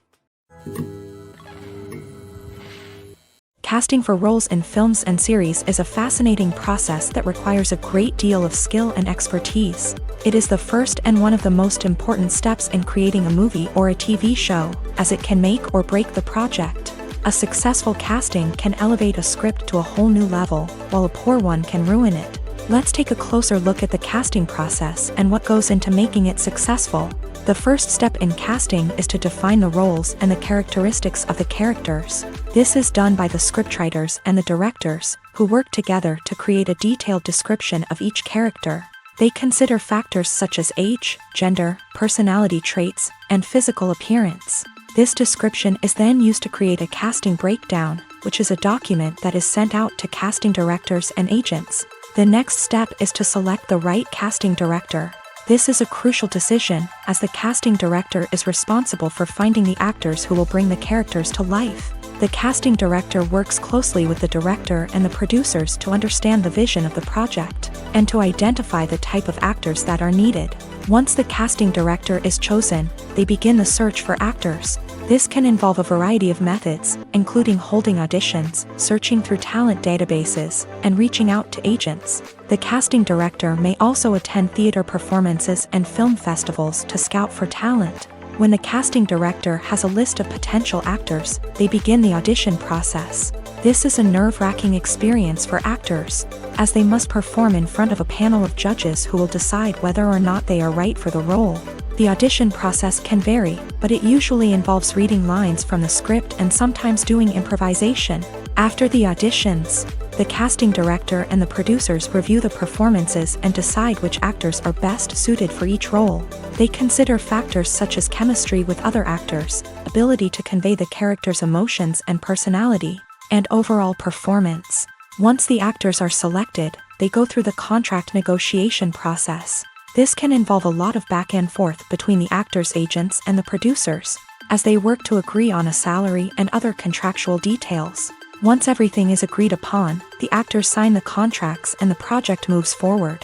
Casting for roles in films and series is a fascinating process that requires a great deal of skill and expertise. It is the first and one of the most important steps in creating a movie or a TV show, as it can make or break the project. A successful casting can elevate a script to a whole new level, while a poor one can ruin it. Let's take a closer look at the casting process and what goes into making it successful. The first step in casting is to define the roles and the characteristics of the characters. This is done by the scriptwriters and the directors, who work together to create a detailed description of each character. They consider factors such as age, gender, personality traits, and physical appearance. This description is then used to create a casting breakdown, which is a document that is sent out to casting directors and agents. The next step is to select the right casting director. This is a crucial decision, as the casting director is responsible for finding the actors who will bring the characters to life. The casting director works closely with the director and the producers to understand the vision of the project, and to identify the type of actors that are needed. Once the casting director is chosen, they begin the search for actors. This can involve a variety of methods, including holding auditions, searching through talent databases, and reaching out to agents. The casting director may also attend theater performances and film festivals to scout for talent. When the casting director has a list of potential actors, they begin the audition process. This is a nerve-wracking experience for actors, as they must perform in front of a panel of judges who will decide whether or not they are right for the role. The audition process can vary, but it usually involves reading lines from the script and sometimes doing improvisation. After the auditions, the casting director and the producers review the performances and decide which actors are best suited for each role. They consider factors such as chemistry with other actors, ability to convey the character's emotions and personality, and overall performance. Once the actors are selected, they go through the contract negotiation process. This can involve a lot of back and forth between the actors' agents and the producers, as they work to agree on a salary and other contractual details. Once everything is agreed upon, the actors sign the contracts and the project moves forward.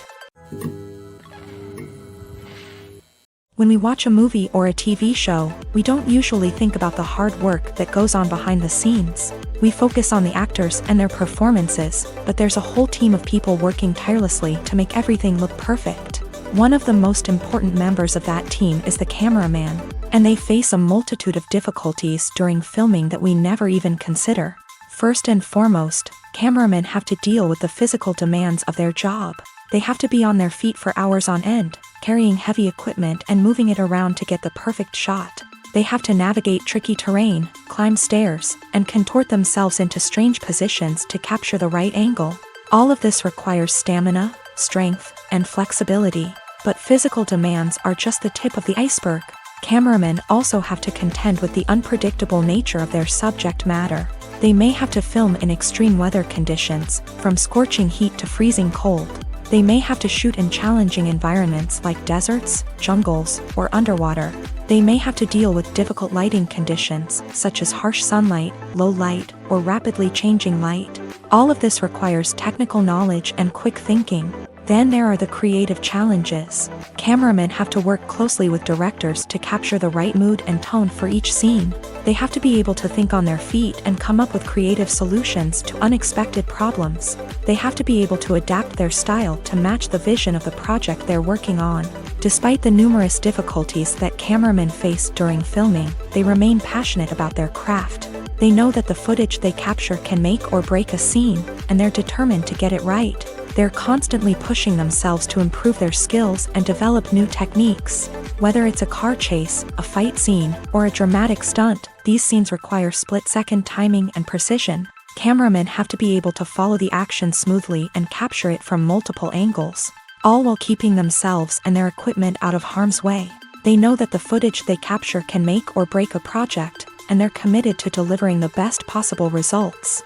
When we watch a movie or a TV show, we don't usually think about the hard work that goes on behind the scenes. We focus on the actors and their performances, but there's a whole team of people working tirelessly to make everything look perfect. One of the most important members of that team is the cameraman, and they face a multitude of difficulties during filming that we never even consider. First and foremost, cameramen have to deal with the physical demands of their job. They have to be on their feet for hours on end, carrying heavy equipment and moving it around to get the perfect shot. They have to navigate tricky terrain, climb stairs, and contort themselves into strange positions to capture the right angle. All of this requires stamina, strength, and flexibility. But physical demands are just the tip of the iceberg. Cameramen also have to contend with the unpredictable nature of their subject matter. They may have to film in extreme weather conditions, from scorching heat to freezing cold. They may have to shoot in challenging environments like deserts, jungles, or underwater. They may have to deal with difficult lighting conditions, such as harsh sunlight, low light, or rapidly changing light. All of this requires technical knowledge and quick thinking. Then there are the creative challenges. Cameramen have to work closely with directors to capture the right mood and tone for each scene. They have to be able to think on their feet and come up with creative solutions to unexpected problems. They have to be able to adapt their style to match the vision of the project they're working on. Despite the numerous difficulties that cameramen face during filming, they remain passionate about their craft. They know that the footage they capture can make or break a scene, and they're determined to get it right. They're constantly pushing themselves to improve their skills and develop new techniques. Whether it's a car chase, a fight scene, or a dramatic stunt, these scenes require split-second timing and precision. Cameramen have to be able to follow the action smoothly and capture it from multiple angles, all while keeping themselves and their equipment out of harm's way. They know that the footage they capture can make or break a project, and they're committed to delivering the best possible results.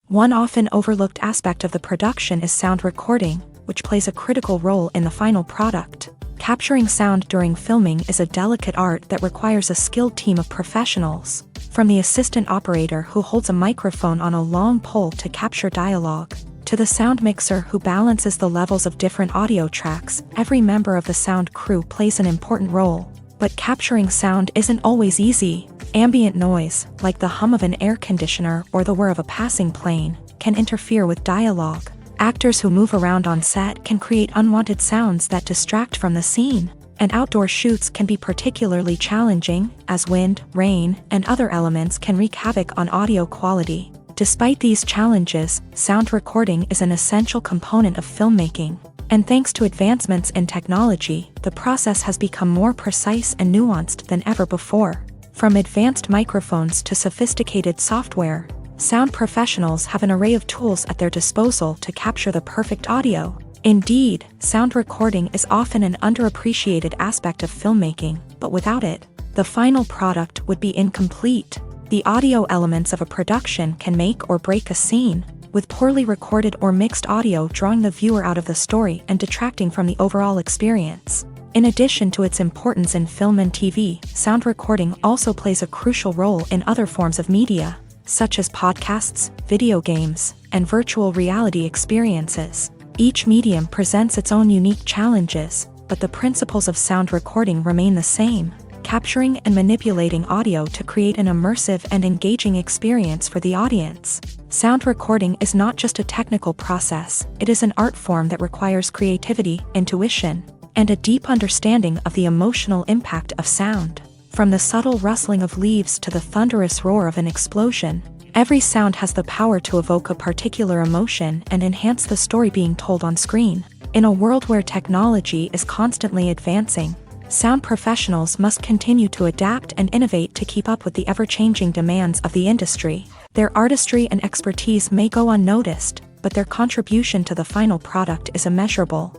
One often overlooked aspect of the production is sound recording, which plays a critical role in the final product. Capturing sound during filming is a delicate art that requires a skilled team of professionals. From the assistant operator who holds a microphone on a long pole to capture dialogue, to the sound mixer who balances the levels of different audio tracks, every member of the sound crew plays an important role. But capturing sound isn't always easy. Ambient noise, like the hum of an air conditioner or the whir of a passing plane, can interfere with dialogue. Actors who move around on set can create unwanted sounds that distract from the scene. And outdoor shoots can be particularly challenging, as wind, rain, and other elements can wreak havoc on audio quality. Despite these challenges, sound recording is an essential component of filmmaking. And thanks to advancements in technology, the process has become more precise and nuanced than ever before. From advanced microphones to sophisticated software, sound professionals have an array of tools at their disposal to capture the perfect audio. Indeed, sound recording is often an underappreciated aspect of filmmaking, but without it, the final product would be incomplete. The audio elements of a production can make or break a scene, with poorly recorded or mixed audio drawing the viewer out of the story and detracting from the overall experience. In addition to its importance in film and TV, sound recording also plays a crucial role in other forms of media, such as podcasts, video games, and virtual reality experiences. Each medium presents its own unique challenges, but the principles of sound recording remain the same: capturing and manipulating audio to create an immersive and engaging experience for the audience. Sound recording is not just a technical process, it is an art form that requires creativity, intuition, and a deep understanding of the emotional impact of sound. From the subtle rustling of leaves to the thunderous roar of an explosion, every sound has the power to evoke a particular emotion and enhance the story being told on screen. In a world where technology is constantly advancing, sound professionals must continue to adapt and innovate to keep up with the ever-changing demands of the industry. Their artistry and expertise may go unnoticed, but their contribution to the final product is immeasurable.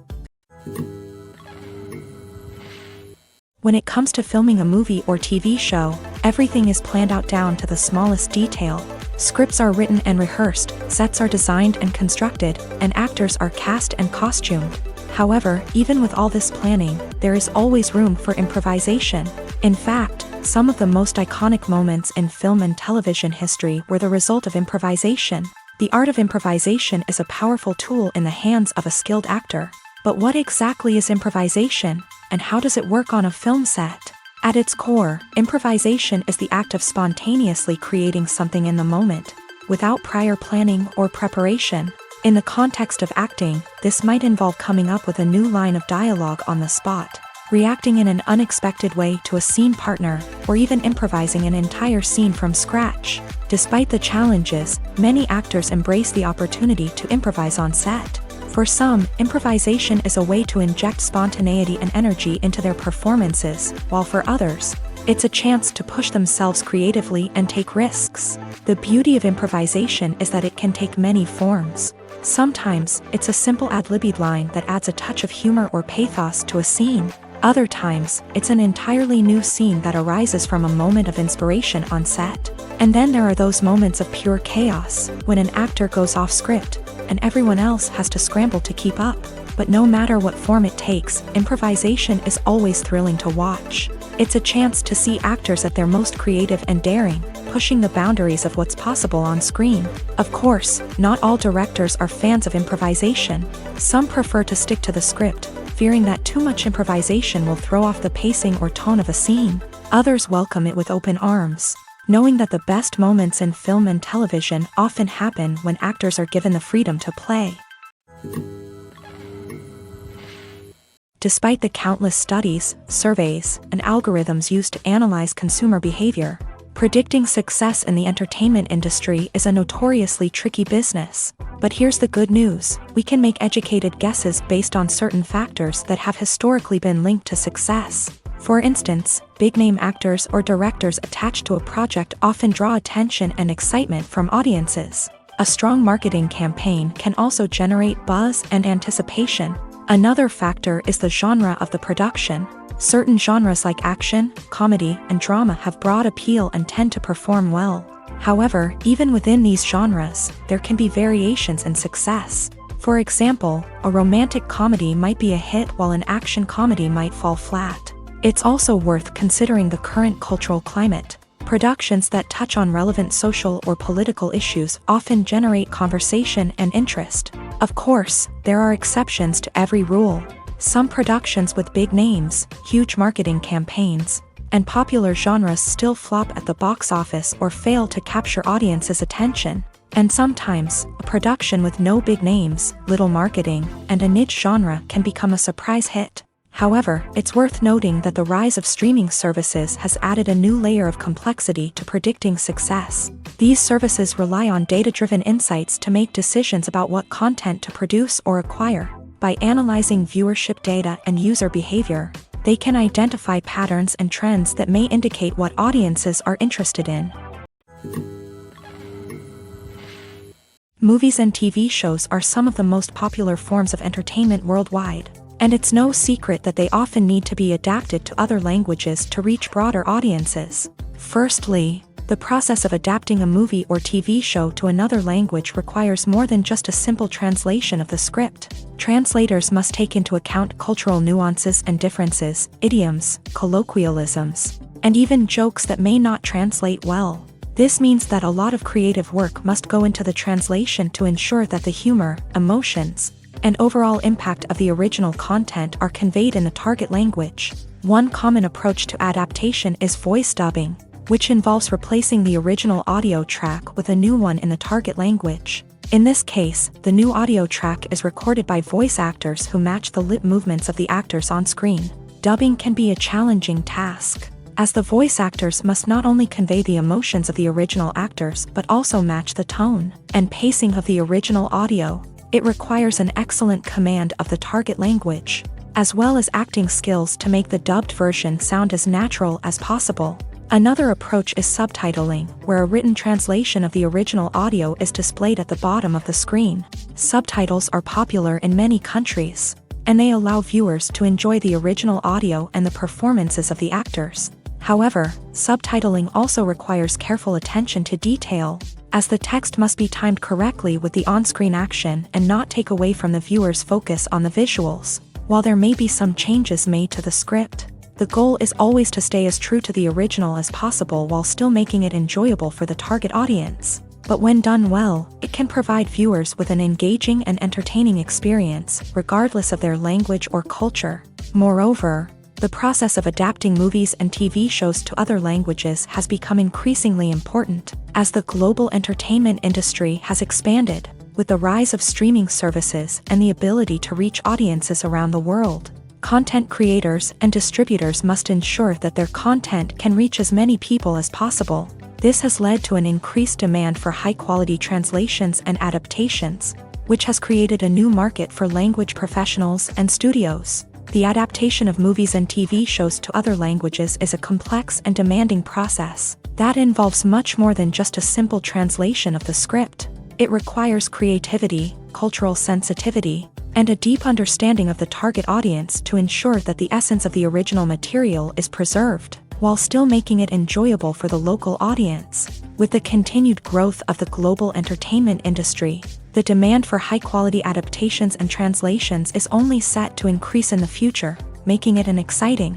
When it comes to filming a movie or TV show, everything is planned out down to the smallest detail. Scripts are written and rehearsed, sets are designed and constructed, and actors are cast and costumed. However, even with all this planning, there is always room for improvisation. In fact, some of the most iconic moments in film and television history were the result of improvisation. The art of improvisation is a powerful tool in the hands of a skilled actor. But what exactly is improvisation, and how does it work on a film set? At its core, improvisation is the act of spontaneously creating something in the moment, without prior planning or preparation. In the context of acting, this might involve coming up with a new line of dialogue on the spot, reacting in an unexpected way to a scene partner, or even improvising an entire scene from scratch. Despite the challenges, many actors embrace the opportunity to improvise on set. For some, improvisation is a way to inject spontaneity and energy into their performances, while for others, it's a chance to push themselves creatively and take risks. The beauty of improvisation is that it can take many forms. Sometimes, it's a simple ad-libbed line that adds a touch of humor or pathos to a scene. Other times, it's an entirely new scene that arises from a moment of inspiration on set. And then there are those moments of pure chaos, when an actor goes off script, and everyone else has to scramble to keep up. But no matter what form it takes, improvisation is always thrilling to watch. It's a chance to see actors at their most creative and daring, pushing the boundaries of what's possible on screen. Of course, not all directors are fans of improvisation. Some prefer to stick to the script, fearing that too much improvisation will throw off the pacing or tone of a scene. Others welcome it with open arms, knowing that the best moments in film and television often happen when actors are given the freedom to play. Despite the countless studies, surveys, and algorithms used to analyze consumer behavior, predicting success in the entertainment industry is a notoriously tricky business. But here's the good news: we can make educated guesses based on certain factors that have historically been linked to success. For instance, big-name actors or directors attached to a project often draw attention and excitement from audiences. A strong marketing campaign can also generate buzz and anticipation. Another factor is the genre of the production. Certain genres like action, comedy, and drama have broad appeal and tend to perform well. However, even within these genres, there can be variations in success. For example, a romantic comedy might be a hit while an action comedy might fall flat. It's also worth considering the current cultural climate. Productions that touch on relevant social or political issues often generate conversation and interest. Of course, there are exceptions to every rule. Some productions with big names, huge marketing campaigns, and popular genres still flop at the box office or fail to capture audiences' attention. And sometimes, a production with no big names, little marketing, and a niche genre can become a surprise hit. However, it's worth noting that the rise of streaming services has added a new layer of complexity to predicting success. These services rely on data-driven insights to make decisions about what content to produce or acquire. By analyzing viewership data and user behavior, they can identify patterns and trends that may indicate what audiences are interested in. Movies and TV shows are some of the most popular forms of entertainment worldwide. And it's no secret that they often need to be adapted to other languages to reach broader audiences. Firstly, the process of adapting a movie or TV show to another language requires more than just a simple translation of the script. Translators must take into account cultural nuances and differences, idioms, colloquialisms, and even jokes that may not translate well. This means that a lot of creative work must go into the translation to ensure that the humor, emotions, and overall impact of the original content are conveyed in the target language. One common approach to adaptation is voice dubbing, which involves replacing the original audio track with a new one in the target language. In this case, the new audio track is recorded by voice actors who match the lip movements of the actors on screen. Dubbing can be a challenging task, as the voice actors must not only convey the emotions of the original actors but also match the tone and pacing of the original audio. It requires an excellent command of the target language, as well as acting skills to make the dubbed version sound as natural as possible. Another approach is subtitling, where a written translation of the original audio is displayed at the bottom of the screen. Subtitles are popular in many countries, and they allow viewers to enjoy the original audio and the performances of the actors. However, subtitling also requires careful attention to detail, as the text must be timed correctly with the on-screen action and not take away from the viewer's focus on the visuals. While there may be some changes made to the script, the goal is always to stay as true to the original as possible while still making it enjoyable for the target audience. But when done well, it can provide viewers with an engaging and entertaining experience, regardless of their language or culture. Moreover, the process of adapting movies and TV shows to other languages has become increasingly important, as the global entertainment industry has expanded, with the rise of streaming services and the ability to reach audiences around the world. Content creators and distributors must ensure that their content can reach as many people as possible. This has led to an increased demand for high-quality translations and adaptations, which has created a new market for language professionals and studios. The adaptation of movies and TV shows to other languages is a complex and demanding process that involves much more than just a simple translation of the script. It requires creativity, cultural sensitivity, and a deep understanding of the target audience to ensure that the essence of the original material is preserved, while still making it enjoyable for the local audience. With the continued growth of the global entertainment industry, the demand for high-quality adaptations and translations is only set to increase in the future, making it an exciting.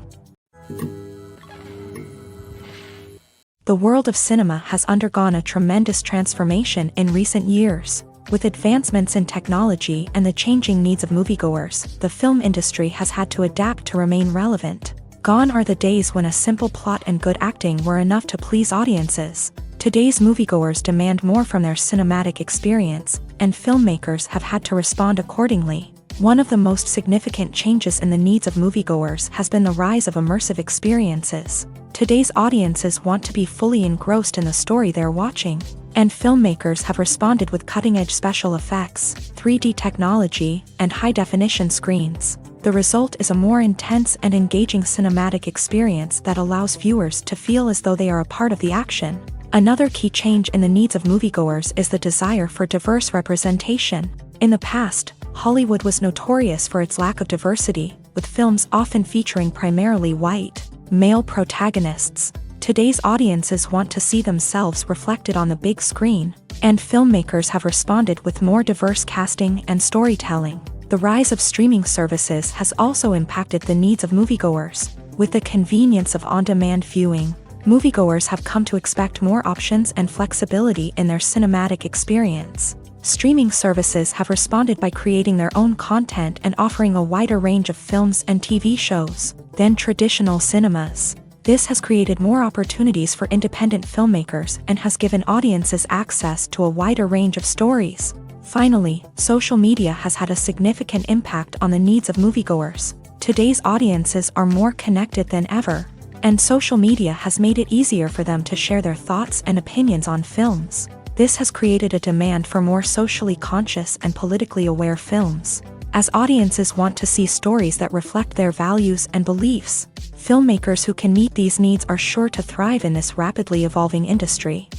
The world of cinema has undergone a tremendous transformation in recent years. With advancements in technology and the changing needs of moviegoers, the film industry has had to adapt to remain relevant. Gone are the days when a simple plot and good acting were enough to please audiences. Today's moviegoers demand more from their cinematic experience, and filmmakers have had to respond accordingly. One of the most significant changes in the needs of moviegoers has been the rise of immersive experiences. Today's audiences want to be fully engrossed in the story they're watching, and filmmakers have responded with cutting-edge special effects, 3D technology, and high-definition screens. The result is a more intense and engaging cinematic experience that allows viewers to feel as though they are a part of the action. Another key change in the needs of moviegoers is the desire for diverse representation. In the past, Hollywood was notorious for its lack of diversity, with films often featuring primarily white, male protagonists. Today's audiences want to see themselves reflected on the big screen, and filmmakers have responded with more diverse casting and storytelling. The rise of streaming services has also impacted the needs of moviegoers. With the convenience of on-demand viewing, moviegoers have come to expect more options and flexibility in their cinematic experience. Streaming services have responded by creating their own content and offering a wider range of films and TV shows than traditional cinemas. This has created more opportunities for independent filmmakers and has given audiences access to a wider range of stories. Finally, social media has had a significant impact on the needs of moviegoers. Today's audiences are more connected than ever, and social media has made it easier for them to share their thoughts and opinions on films. This has created a demand for more socially conscious and politically aware films. As audiences want to see stories that reflect their values and beliefs, filmmakers who can meet these needs are sure to thrive in this rapidly evolving industry.